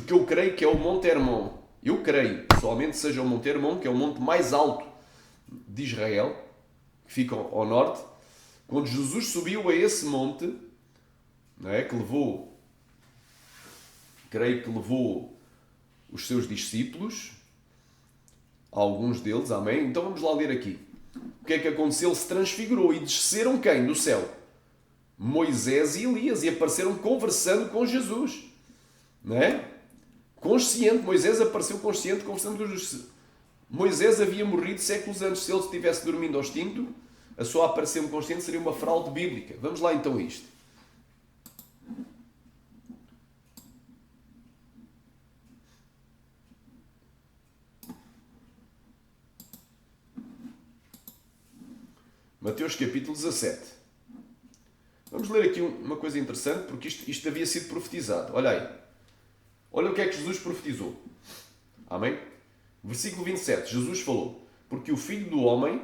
S1: que eu creio que é o Monte Hermon, eu creio, pessoalmente, seja o Monte Hermon, que é o monte mais alto de Israel, que fica ao norte. Quando Jesus subiu a esse monte, não é, creio que levou os seus discípulos, alguns deles, amém? Então vamos lá ler aqui. O que é que aconteceu? Ele se transfigurou e desceram quem do céu? Moisés e Elias, e apareceram conversando com Jesus, não é? Consciente, Moisés apareceu consciente conversando com Jesus. Moisés havia morrido séculos antes. Se ele estivesse dormindo ou extinto, a sua aparição consciente seria uma fraude bíblica. Vamos lá então a isto. Mateus capítulo 17. Vamos ler aqui uma coisa interessante, porque isto havia sido profetizado. Olha aí. Olha o que é que Jesus profetizou. Amém? Versículo 27. Jesus falou: porque o Filho do Homem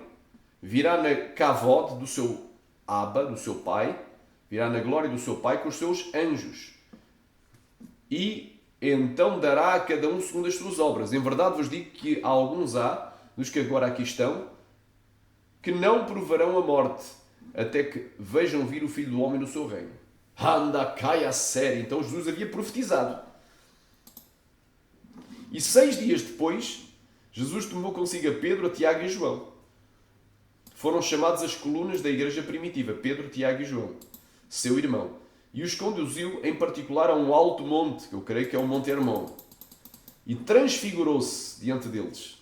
S1: virá na cavode do seu Abba, do seu Pai, virá na glória do seu Pai com os seus anjos. E então dará a cada um segundo as suas obras. Em verdade vos digo que alguns há, dos que agora aqui estão, que não provarão a morte, até que vejam vir o Filho do Homem no seu reino. Anda, cai a sério. Então Jesus havia profetizado. E 6 dias depois, Jesus tomou consigo a Pedro, a Tiago e a João. Foram chamados as colunas da igreja primitiva, Pedro, Tiago e João, seu irmão. E os conduziu em particular a um alto monte, que eu creio que é o Monte Hermon. E transfigurou-se diante deles.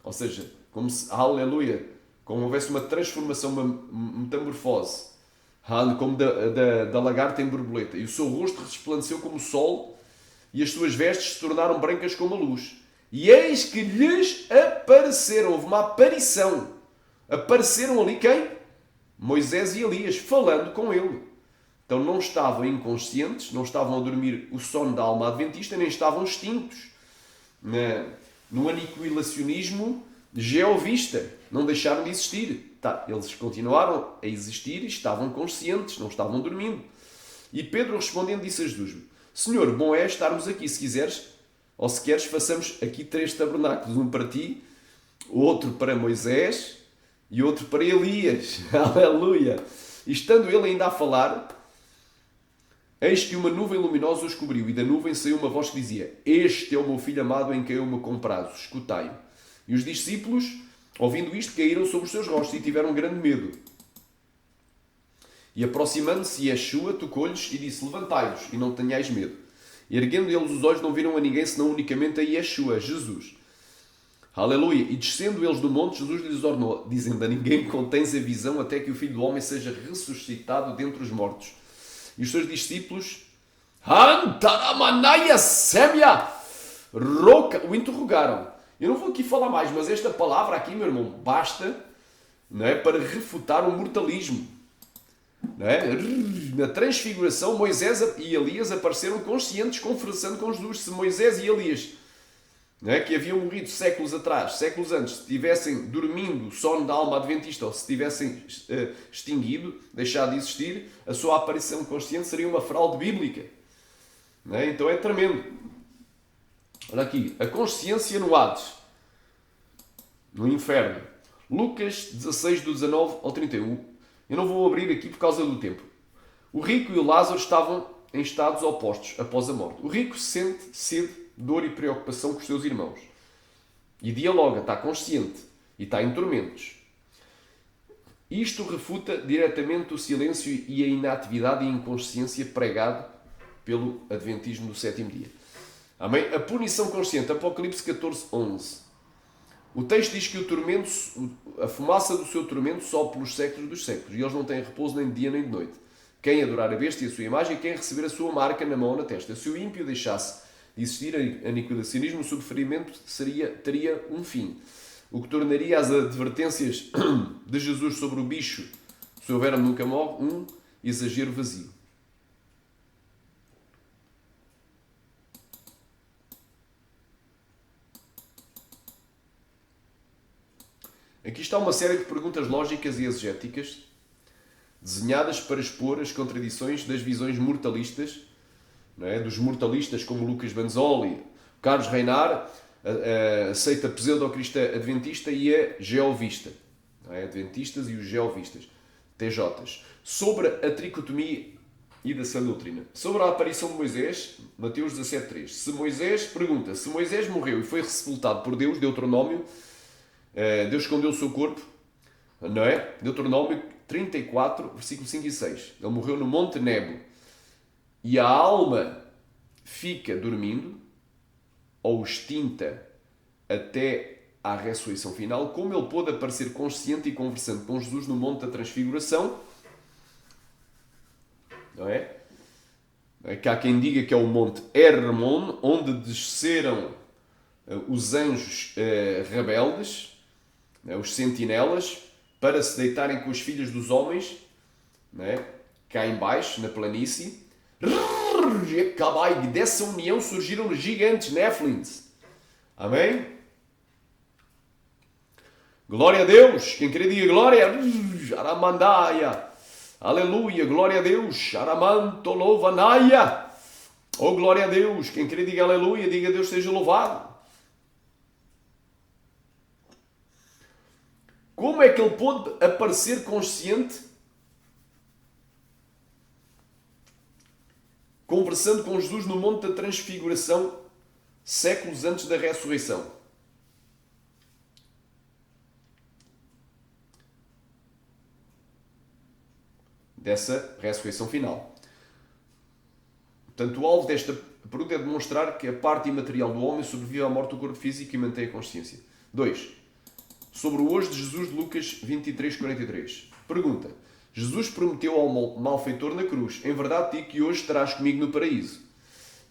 S1: Ou seja, como se, aleluia, como houvesse uma transformação, uma metamorfose, como da lagarta em borboleta. E o seu rosto resplandeceu como o sol, e as suas vestes se tornaram brancas como a luz. E eis que lhes apareceram, houve uma aparição. Apareceram ali quem? Moisés e Elias, falando com ele. Então não estavam inconscientes, não estavam a dormir o sono da alma adventista, nem estavam extintos no aniquilacionismo jeovista. Não deixaram de existir. Eles continuaram a existir e estavam conscientes, não estavam dormindo. E Pedro respondendo disse a Jesus: Senhor, bom é estarmos aqui, se quiseres, ou se queres, façamos aqui 3 tabernáculos, um para ti, outro para Moisés e outro para Elias. Aleluia! E estando ele ainda a falar, eis que uma nuvem luminosa os cobriu, e da nuvem saiu uma voz que dizia: Este é o meu filho amado em quem eu me comprazo, escutai-o. E os discípulos, ouvindo isto, caíram sobre os seus rostos e tiveram grande medo. E aproximando-se Yeshua, tocou-lhes e disse: Levantai-vos e não tenhais medo. E erguendo eles os olhos, não viram a ninguém senão unicamente a Yeshua, Jesus. Aleluia! E descendo eles do monte, Jesus lhes ordenou, dizendo: A ninguém contens a visão até que o Filho do Homem seja ressuscitado dentre os mortos. E os seus discípulos Antaramanaya Semia Roca o interrogaram. Eu não vou aqui falar mais, mas esta palavra aqui, meu irmão, basta, não é, para refutar o mortalismo. Não é? Na transfiguração, Moisés e Elias apareceram conscientes, conversando com Jesus. Se Moisés e Elias, não é, que haviam morrido séculos atrás, séculos antes, se tivessem dormindo o sono da alma adventista, ou se tivessem extinguido, deixado de existir, a sua aparição consciente seria uma fraude bíblica. Não é? Então é tremendo. Olha aqui, a consciência no Hades, no inferno. Lucas 16, do 19 ao 31. Eu não vou abrir aqui por causa do tempo. O rico e o Lázaro estavam em estados opostos após a morte. O rico sente sede, dor e preocupação com os seus irmãos. E dialoga, está consciente e está em tormentos. Isto refuta diretamente o silêncio e a inatividade e a inconsciência pregado pelo Adventismo do sétimo dia. Amém? A punição consciente, Apocalipse 14, 11. O texto diz que o tormento, a fumaça do seu tormento sobe pelos séculos dos séculos, e eles não têm repouso nem de dia nem de noite. Quem adorar a besta e a sua imagem, e quem receber a sua marca na mão ou na testa. Se o ímpio deixasse de existir aniquilacionismo, o sofrimento teria um fim. O que tornaria as advertências de Jesus sobre o bicho, se houver nunca morre, um exagero vazio. Aqui está uma série de perguntas lógicas e exegéticas desenhadas para expor as contradições das visões mortalistas, não é? Dos mortalistas como Lucas Banzoli, Carlos Reinar, a seita pseudo-cristã adventista e a geovista, não é? Adventistas e os geovistas, TJs, sobre a tricotomia e da sã doutrina. Sobre a aparição de Moisés, Mateus 17.3. Se Moisés morreu e foi sepultado por Deus, Deuteronômio, Deus escondeu o seu corpo, não é? Deuteronômio 34, versículo 5 e 6. Ele morreu no Monte Nebo. E a alma fica dormindo, ou extinta, até à ressurreição final. Como ele pôde aparecer consciente e conversando com Jesus no Monte da Transfiguração, não é? Que há quem diga que é o Monte Hermon, onde desceram os anjos rebeldes, os sentinelas, para se deitarem com as filhas dos homens, né? Cá em baixo, na planície. E dessa união surgiram os gigantes, Néflins. Amém? Glória a Deus. Quem crê diga glória. Aramandaia. Aleluia. Glória a Deus. Aramanto louvanaia. Oh, glória a Deus. Quem crê diga aleluia. Diga Deus seja louvado. Como é que ele pôde aparecer consciente, conversando com Jesus no Monte da Transfiguração, séculos antes da ressurreição? Dessa ressurreição final. Portanto, o alvo desta pergunta é demonstrar que a parte imaterial do homem sobrevive à morte do corpo físico e mantém a consciência. 2. Sobre o hoje de Jesus de Lucas 23:43. Pergunta. Jesus prometeu ao malfeitor na cruz: em verdade digo que hoje estarás comigo no paraíso.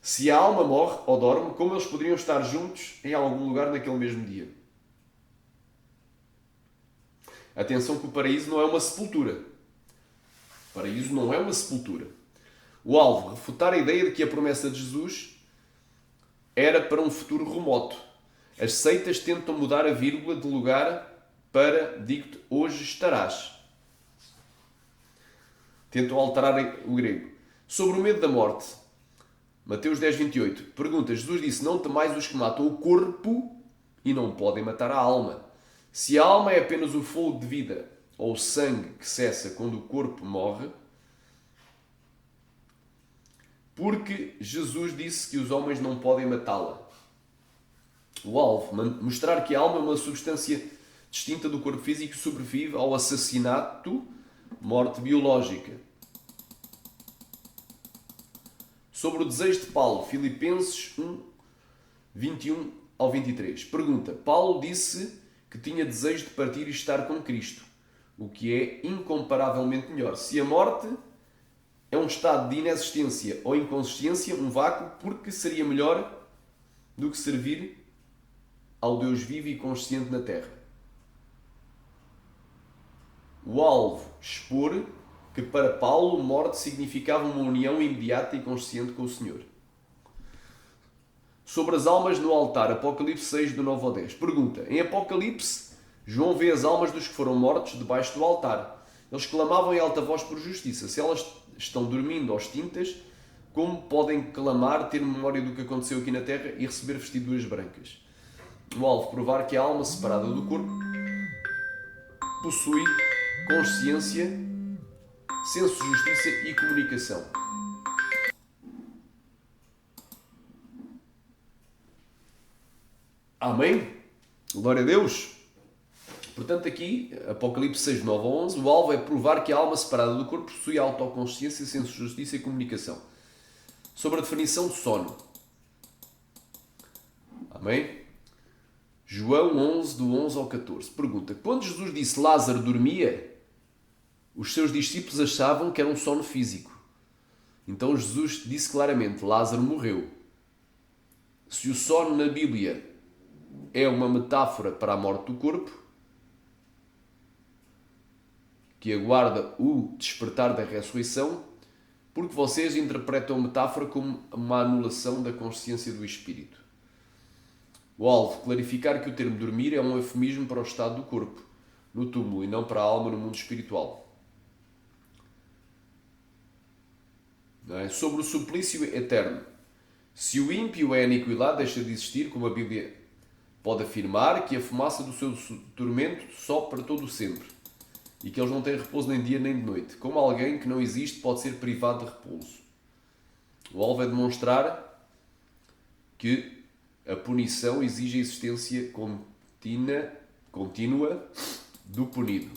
S1: Se a alma morre ou dorme, como eles poderiam estar juntos em algum lugar naquele mesmo dia? Atenção que o paraíso não é uma sepultura. O paraíso não é uma sepultura. O alvo, refutar a ideia de que a promessa de Jesus era para um futuro remoto. As seitas tentam mudar a vírgula de lugar para digo-te, hoje estarás. Tentam alterar o grego. Sobre o medo da morte. Mateus 10:28. Pergunta, Jesus disse, não temais os que matam o corpo e não podem matar a alma. Se a alma é apenas o fogo de vida ou o sangue que cessa quando o corpo morre, porque Jesus disse que os homens não podem matá-la. O alvo, mostrar que a alma é uma substância distinta do corpo físico que sobrevive ao assassinato, morte biológica. Sobre o desejo de Paulo, Filipenses 1:21-23. Pergunta, Paulo disse que tinha desejo de partir e estar com Cristo, o que é incomparavelmente melhor. Se a morte é um estado de inexistência ou inconsciência, um vácuo, porque seria melhor do que servir ao Deus vivo e consciente na Terra. O alvo, expor que para Paulo morte significava uma união imediata e consciente com o Senhor. Sobre as almas no altar, Apocalipse 6, do 9 ao 10. Pergunta, em Apocalipse, João vê as almas dos que foram mortos debaixo do altar. Eles clamavam em alta voz por justiça. Se elas estão dormindo ou extintas, como podem clamar, ter memória do que aconteceu aqui na Terra e receber vestiduras brancas? O alvo, provar que a alma separada do corpo possui consciência, senso de justiça e comunicação. Amém? Glória a Deus! Portanto, aqui, Apocalipse 6, 9 a 11, o alvo é provar que a alma separada do corpo possui autoconsciência, senso de justiça e comunicação. Sobre a definição de sono. Amém? João 11, do 11 ao 14. Pergunta, quando Jesus disse Lázaro dormia, os seus discípulos achavam que era um sono físico. Então Jesus disse claramente, Lázaro morreu. Se o sono na Bíblia é uma metáfora para a morte do corpo, que aguarda o despertar da ressurreição, porque vocês interpretam a metáfora como uma anulação da consciência do espírito. O alvo, clarificar que o termo dormir é um eufemismo para o estado do corpo, no túmulo, e não para a alma no mundo espiritual. Sobre o suplício eterno. Se o ímpio é aniquilado, deixa de existir, como a Bíblia pode afirmar, que a fumaça do seu tormento sobe para todo o sempre, e que eles não têm repouso nem dia nem de noite. Como alguém que não existe pode ser privado de repouso. O alvo é demonstrar que a punição exige a existência contínua do punido.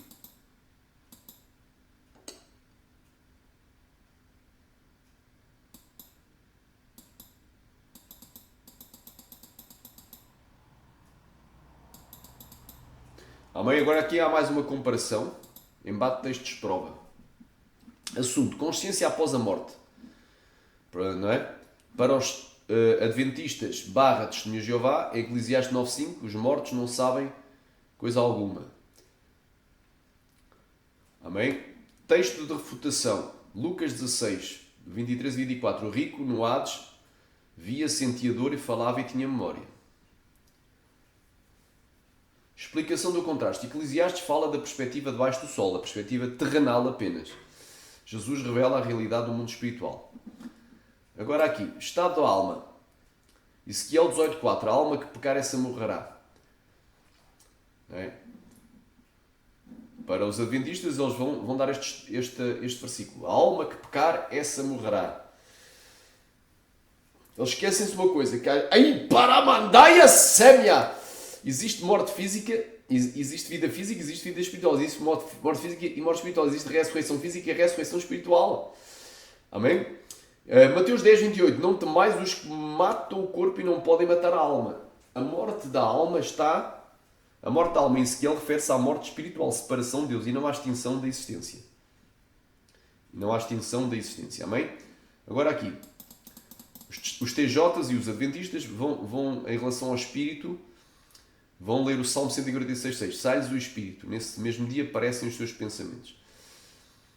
S1: Amém? Agora aqui há mais uma comparação. Embate textos prova. Assunto. Consciência após a morte. Não é? Para os adventistas / testemunhas de Jeová, Eclesiastes 9.5, os mortos não sabem coisa alguma. Amém? Texto de refutação. Lucas 16, 23 e 24. O rico no Hades via, sentia dor e falava e tinha memória. Explicação do contraste. Eclesiastes fala da perspectiva debaixo do sol, a perspectiva terrenal apenas. Jesus revela a realidade do mundo espiritual. Agora aqui, estado da alma. Ezequiel 18:4. A alma que pecar essa morrerá. É? Para os adventistas eles vão dar este versículo. A alma que pecar essa morrerá. Eles esquecem-se de uma coisa. Que aí para a mandaia sémia. Existe morte física, existe vida física, existe vida espiritual. Existe morte física e morte espiritual. Existe ressurreição física e ressurreição espiritual. Amém? Mateus 10:28. Não temais os que matam o corpo e não podem matar a alma. A morte da alma em Ezequiel refere-se à morte espiritual, separação de Deus, e não à extinção da existência. Não há extinção da existência. Amém? Agora aqui. Os TJs e os adventistas vão em relação ao espírito, vão ler o Salmo 146:6. Sai-lhes o espírito. Nesse mesmo dia aparecem os seus pensamentos.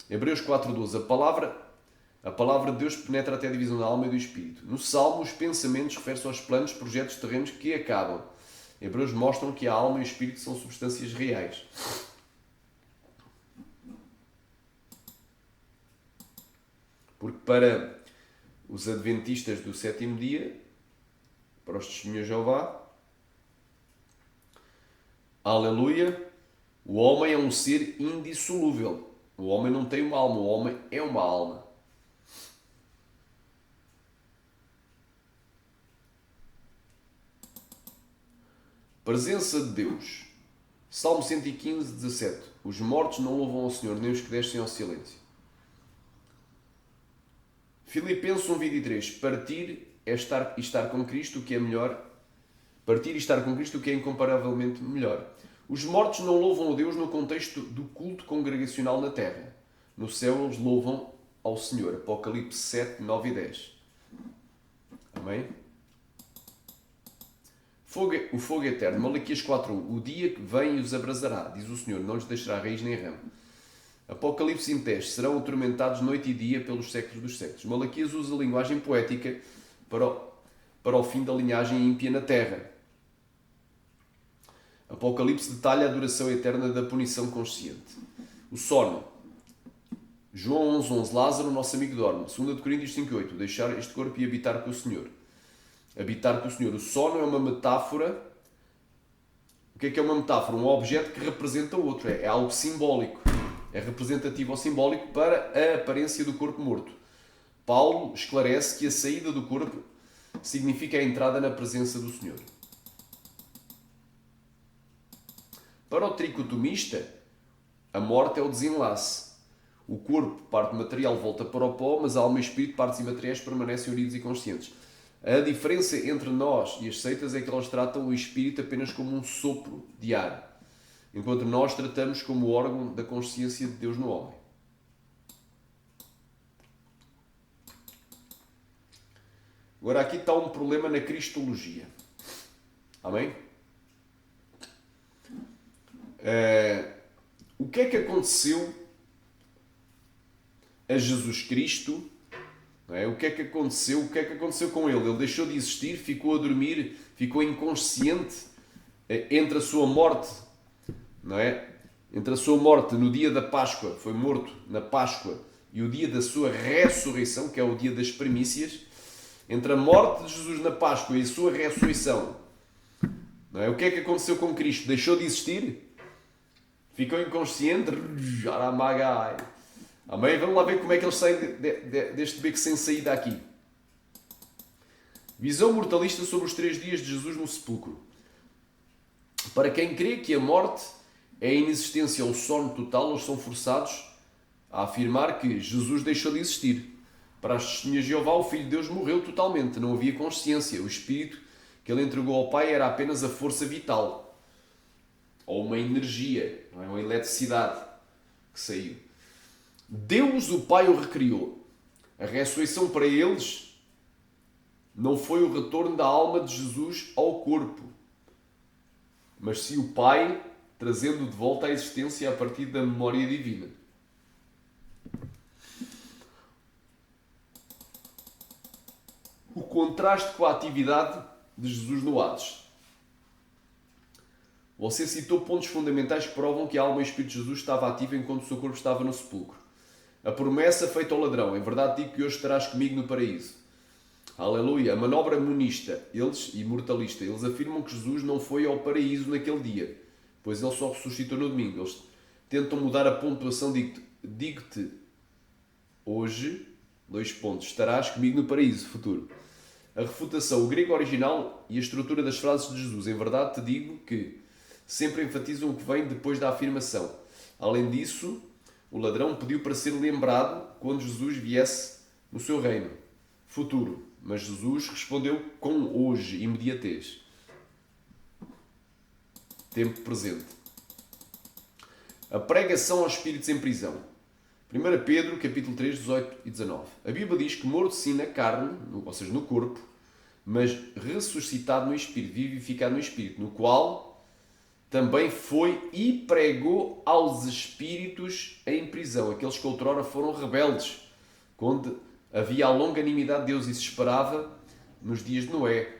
S1: Hebreus 4:12. A palavra de Deus penetra até a divisão da alma e do espírito. No Salmo, os pensamentos referem-se aos planos, projetos terrenos que acabam. Hebreus mostram que a alma e o espírito são substâncias reais. Porque para os adventistas do sétimo dia, para os testemunhos de Jeová, aleluia, o homem é um ser indissolúvel. O homem não tem uma alma, o homem é uma alma. Presença de Deus. Salmo 115:17. Os mortos não louvam ao Senhor, nem os que descem ao silêncio. Filipenses 1:23. Partir e estar com Cristo, o que é melhor. Partir e estar com Cristo, o que é incomparavelmente melhor. Os mortos não louvam a Deus no contexto do culto congregacional na terra. No céu eles louvam ao Senhor. Apocalipse 7, 9 e 10. Amém? O fogo eterno. Malaquias 4:1. O dia que vem e os abrasará, diz o Senhor, não lhes deixará raiz nem ramo. Apocalipse 5:10. Serão atormentados noite e dia pelos séculos dos séculos. Malaquias usa a linguagem poética para o fim da linhagem ímpia na terra. Apocalipse detalha a duração eterna da punição consciente. O sono. João 11:11. Lázaro, nosso amigo, dorme. 2 Coríntios 5:8. Deixar este corpo e habitar com o Senhor. Habitar com o Senhor. O sono é uma metáfora. O que é uma metáfora? Um objeto que representa o outro. É algo simbólico. É representativo ou simbólico para a aparência do corpo morto. Paulo esclarece que a saída do corpo significa a entrada na presença do Senhor. Para o tricotomista, a morte é o desenlace. O corpo, parte material, volta para o pó, mas a alma e o espírito, partes imateriais, permanecem unidos e conscientes. A diferença entre nós e as seitas é que elas tratam o espírito apenas como um sopro de ar, enquanto nós tratamos como o órgão da consciência de Deus no homem. Agora aqui está um problema na cristologia. Amém? O que é que aconteceu a Jesus Cristo? Não é? O que é que aconteceu com ele? Ele deixou de existir, ficou a dormir, ficou inconsciente entre a sua morte, não é? Entre a sua morte no dia da Páscoa, foi morto na Páscoa, e o dia da sua ressurreição, que é o dia das primícias, entre a morte de Jesus na Páscoa e a sua ressurreição, não é? O que é que aconteceu com Cristo? Deixou de existir? Ficou inconsciente? Amém? Vamos lá ver como é que eles saem deste beco sem saída aqui. Visão mortalista sobre os 3 dias de Jesus no sepulcro. Para quem crê que a morte é a inexistência ou o sono total, eles são forçados a afirmar que Jesus deixou de existir. Para as testemunhas de Jeová, o Filho de Deus morreu totalmente, não havia consciência. O Espírito que ele entregou ao Pai era apenas a força vital, ou uma energia, não é? Uma eletricidade que saiu. Deus, o Pai, o recriou. A ressurreição para eles não foi o retorno da alma de Jesus ao corpo, mas sim o Pai trazendo de volta à existência a partir da memória divina. contraste com a atividade de Jesus no Hades. Você citou pontos fundamentais que provam que a alma e o Espírito de Jesus estava ativa enquanto o seu corpo estava no sepulcro. A promessa feita ao ladrão. Em verdade digo que hoje estarás comigo no paraíso. Aleluia. A manobra monista, eles, e mortalista, eles afirmam que Jesus não foi ao paraíso naquele dia, pois ele só ressuscitou no domingo. Eles tentam mudar a pontuação. Digo-te hoje, estarás comigo no paraíso futuro. A refutação, o grego original e a estrutura das frases de Jesus. Em verdade te digo que sempre enfatizam o que vem depois da afirmação. Além disso, o ladrão pediu para ser lembrado quando Jesus viesse no seu reino futuro. Mas Jesus respondeu com hoje, imediatez. Tempo presente. A pregação aos espíritos em prisão. 1 Pedro, capítulo 3, 18 e 19. A Bíblia diz que morto sim na carne, ou seja, no corpo, mas ressuscitado no espírito, vivificado no espírito, no qual também foi e pregou aos espíritos em prisão, aqueles que outrora foram rebeldes, quando havia a longanimidade de Deus e se esperava nos dias de Noé,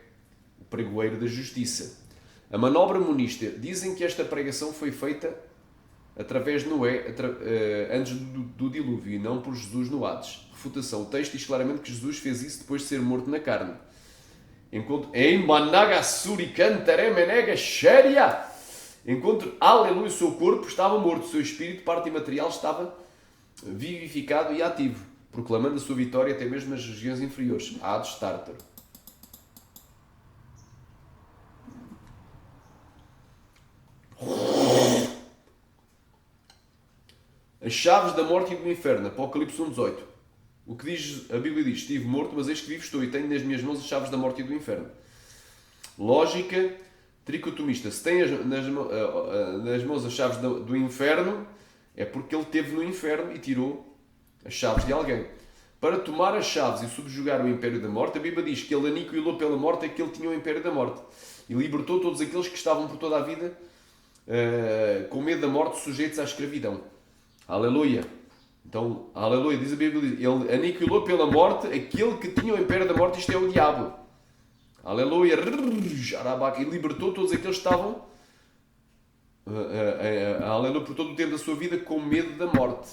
S1: o pregoeiro da justiça. A manobra monista. Dizem que esta pregação foi feita através de Noé, antes do dilúvio, e não por Jesus no Hades. Refutação. O texto diz claramente que Jesus fez isso depois de ser morto na carne. Enquanto aleluia, o seu corpo estava morto, o seu espírito, parte imaterial, estava vivificado e ativo, proclamando a sua vitória até mesmo nas regiões inferiores, Hades, Tártaro. As chaves da morte e do inferno, Apocalipse 1,18. O que diz, a Bíblia diz: estive morto, mas eis que vivo estou, e tenho nas minhas mãos as chaves da morte e do inferno. Lógica tricotomista. Se tem nas mãos as chaves do inferno, é porque ele esteve no inferno e tirou as chaves de alguém. Para tomar as chaves e subjugar o império da morte, a Bíblia diz que ele aniquilou pela morte aquele que tinha o império da morte e libertou todos aqueles que estavam por toda a vida com medo da morte, sujeitos à escravidão. Aleluia. Então, aleluia, diz a Bíblia, ele aniquilou pela morte aquele que tinha o império da morte, isto é o diabo. Aleluia. E libertou todos aqueles que estavam aleluia, por todo o tempo da sua vida com medo da morte.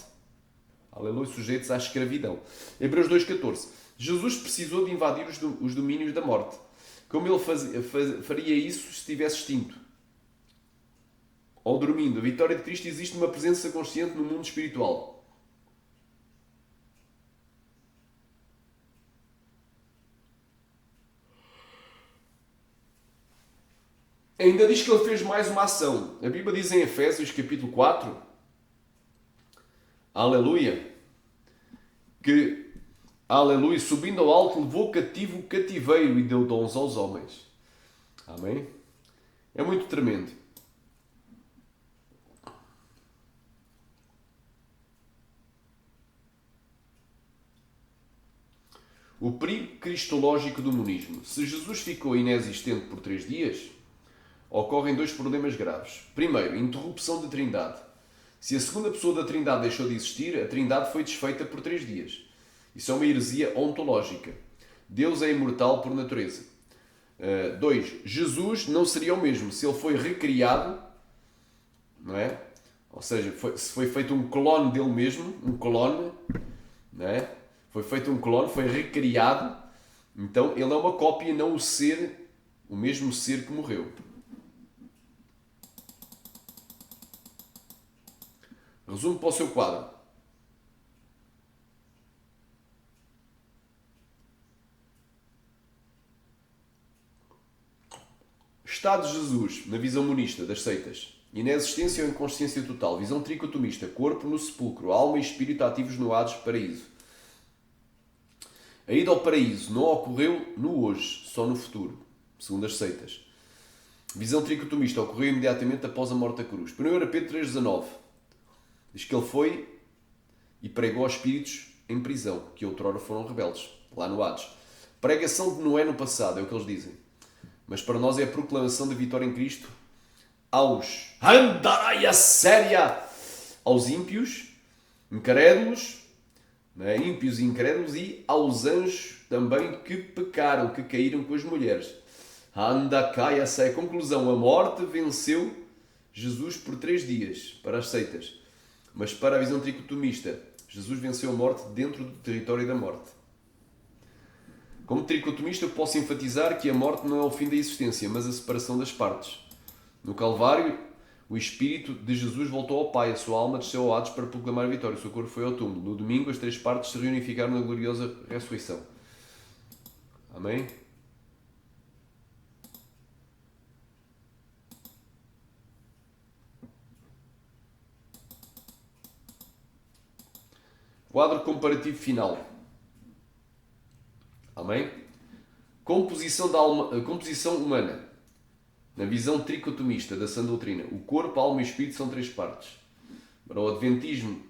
S1: Aleluia, sujeitos à escravidão. Hebreus 2,14. Jesus precisou de invadir os domínios da morte. Como ele faria isso se estivesse extinto? Ou dormindo. A vitória de Cristo existe numa presença consciente no mundo espiritual. Ainda diz que ele fez mais uma ação. A Bíblia diz em Efésios capítulo 4, aleluia, que, aleluia, subindo ao alto, levou cativo o cativeiro e deu dons aos homens. Amém? É muito tremendo. O perigo cristológico do monismo. Se Jesus ficou inexistente por 3 dias, ocorrem 2 problemas graves. Primeiro, interrupção da Trindade. Se a segunda pessoa da Trindade deixou de existir, a Trindade foi desfeita por 3 dias. Isso é uma heresia ontológica. Deus é imortal por natureza. 2. Jesus não seria o mesmo se ele foi recriado, não é? Ou seja, se foi feito um clone dele mesmo, um clone, não é? Foi feito um clone, foi recriado, então ele é uma cópia, não o mesmo ser que morreu. Resumo para o seu quadro. Estado de Jesus, na visão monista das seitas. Inexistência ou inconsciência total. Visão tricotomista. Corpo no sepulcro. Alma e espírito ativos no Hades, paraíso. A ida ao paraíso não ocorreu no hoje, só no futuro, segundo as seitas. Visão tricotomista ocorreu imediatamente após a morte da cruz. 1 Pedro 3,19 diz que ele foi e pregou aos espíritos em prisão, que outrora foram rebeldes, lá no Hades. Pregação de Noé no passado, é o que eles dizem. Mas para nós é a proclamação da vitória em Cristo aos Andaraia Séria, aos ímpios, incrédulos, ímpios e incrédulos, e aos anjos também que pecaram, que caíram com as mulheres. Anda, caia, sai. Conclusão, a morte venceu Jesus por 3 dias, para as seitas. Mas para a visão tricotomista, Jesus venceu a morte dentro do território da morte. Como tricotomista, eu posso enfatizar que a morte não é o fim da existência, mas a separação das partes. No Calvário, o Espírito de Jesus voltou ao Pai, a sua alma desceu ao Hades para proclamar a vitória, o seu corpo foi ao túmulo. No domingo, as 3 partes se reunificaram na gloriosa ressurreição. Amém? Quadro comparativo final. Amém? Composição humana. Na visão tricotomista da sã doutrina, o corpo, a alma e o espírito são 3 partes. Para o adventismo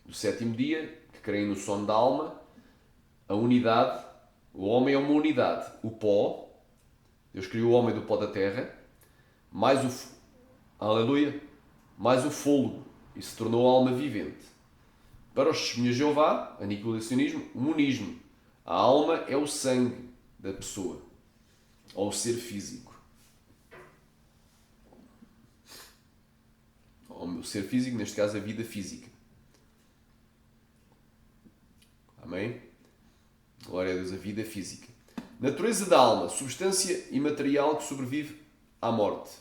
S1: do 7º dia, que creem no sono da alma, a unidade, o homem é uma unidade. O pó, Deus criou o homem do pó da terra, mais aleluia, mais o fôlego, e se tornou a alma vivente. Para os testemunhas de Jeová, aniquilacionismo, o monismo. A alma é o sangue da pessoa, ou o ser físico. Ou o ser físico, neste caso, a vida física. Amém? Glória a Deus, a vida física. Natureza da alma, substância imaterial que sobrevive à morte.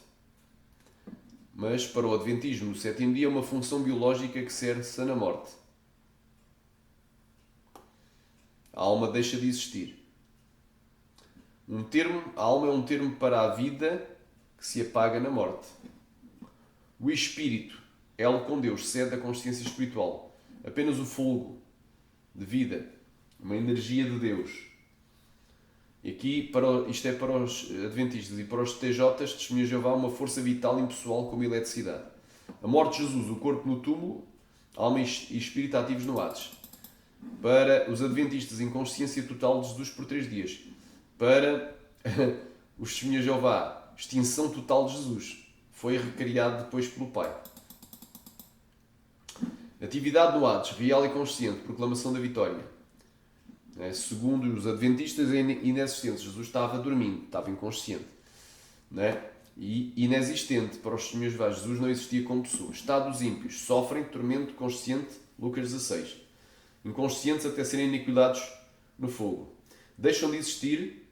S1: Mas para o adventismo, no 7º dia, é uma função biológica que cessa na morte. A alma deixa de existir. A alma é um termo para a vida que se apaga na morte. O espírito, elo com Deus, cede a consciência espiritual. Apenas o fogo de vida, uma energia de Deus. E aqui, isto é para os adventistas e para os TJs, testemunhas de Jeová, uma força vital impessoal como eletricidade. A morte de Jesus, o corpo no túmulo, alma e espírito ativos no Hades. Para os adventistas, inconsciência total de Jesus por 3 dias. Para os testemunhas de Jeová, extinção total de Jesus. Foi recriado depois pelo Pai. Atividade no Hades, real e consciente, proclamação da vitória. Segundo os adventistas, é inexistente. Jesus estava dormindo, estava inconsciente. E inexistente para os testemunhas de Jeová. Jesus não existia como pessoa. Estado dos ímpios, sofrem tormento consciente, Lucas 16. Inconscientes até serem aniquilados no fogo. Deixam de existir,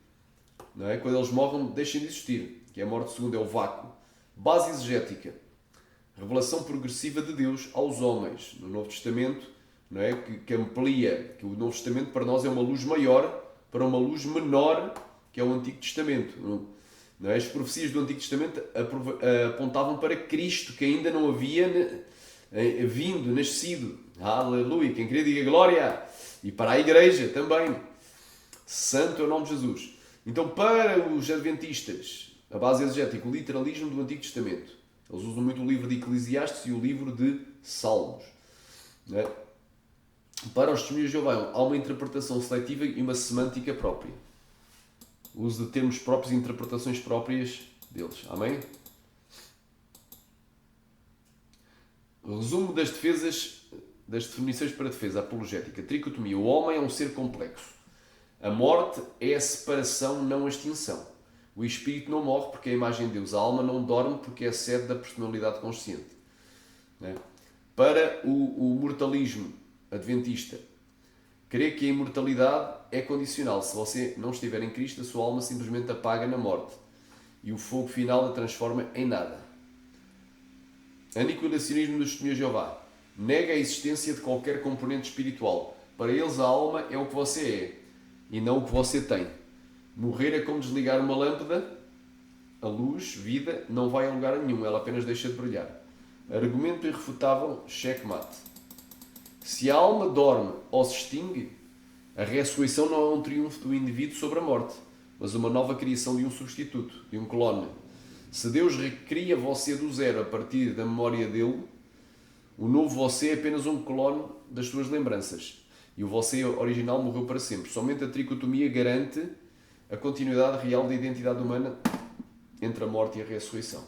S1: quando eles morrem, deixam de existir, que a morte segunda é o vácuo. Base exegética, revelação progressiva de Deus aos homens. No Novo Testamento, que amplia, que o Novo Testamento para nós é uma luz maior para uma luz menor, que é o Antigo Testamento. As profecias do Antigo Testamento apontavam para Cristo, que ainda não havia vindo, nascido. Aleluia! Quem queria diga glória! E para a igreja também. Santo é o nome de Jesus. Então, para os adventistas, a base exegética, o literalismo do Antigo Testamento. Eles usam muito o livro de Eclesiastes e o livro de Salmos. Para os testemunhos de Jeová, há uma interpretação seletiva e uma semântica própria. O uso de termos próprios e interpretações próprias deles. Amém? Resumo das definições para defesa apologética. Tricotomia. O homem é um ser complexo. A morte é a separação, não a extinção. O espírito não morre porque é a imagem de Deus. A alma não dorme porque é a sede da personalidade consciente. Para o mortalismo adventista, crer que a imortalidade é condicional. Se você não estiver em Cristo, a sua alma simplesmente apaga na morte. E o fogo final a transforma em nada. Aniquilacionismo dos testemunhos de Jeová. Nega a existência de qualquer componente espiritual. Para eles a alma é o que você é e não o que você tem. Morrer é como desligar uma lâmpada. A luz, vida, não vai a lugar nenhum. Ela apenas deixa de brilhar. Argumento irrefutável, checkmate. Se a alma dorme ou se extingue, a ressurreição não é um triunfo do indivíduo sobre a morte, mas uma nova criação de um substituto, de um clone. Se Deus recria você do zero a partir da memória dele, o novo você é apenas um clone das suas lembranças. E o você original morreu para sempre. Somente a tricotomia garante a continuidade real da identidade humana entre a morte e a ressurreição.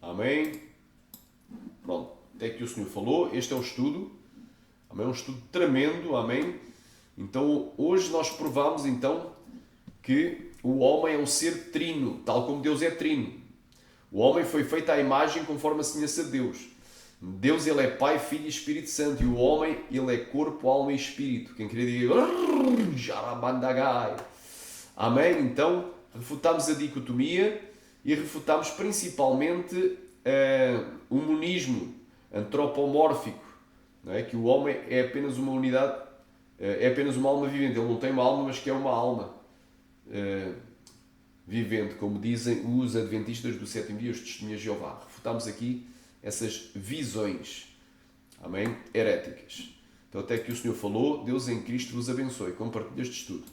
S1: Amém? Pronto. até que o Senhor falou. Este é o estudo. Amém? Um estudo tremendo. Amém? Então, hoje nós provamos então que o homem é um ser trino, tal como Deus é trino. O homem foi feito à imagem conforme a semelhança de Deus. Deus, ele é Pai, Filho e Espírito Santo. E o homem, ele é corpo, alma e espírito. Quem queria dizer... Jarabandagai. Amém? Então, refutamos a dicotomia e refutamos principalmente o monismo antropomórfico. Não é? Que o homem é apenas uma unidade, é apenas uma alma vivente. Ele não tem uma alma, mas que é uma alma vivente, como dizem os adventistas do sétimo dia, os testemunhas de Jeová. Refutamos aqui essas visões, amém? Heréticas. Então, até que o Senhor falou, Deus em Cristo vos abençoe. Compartilhe este estudo.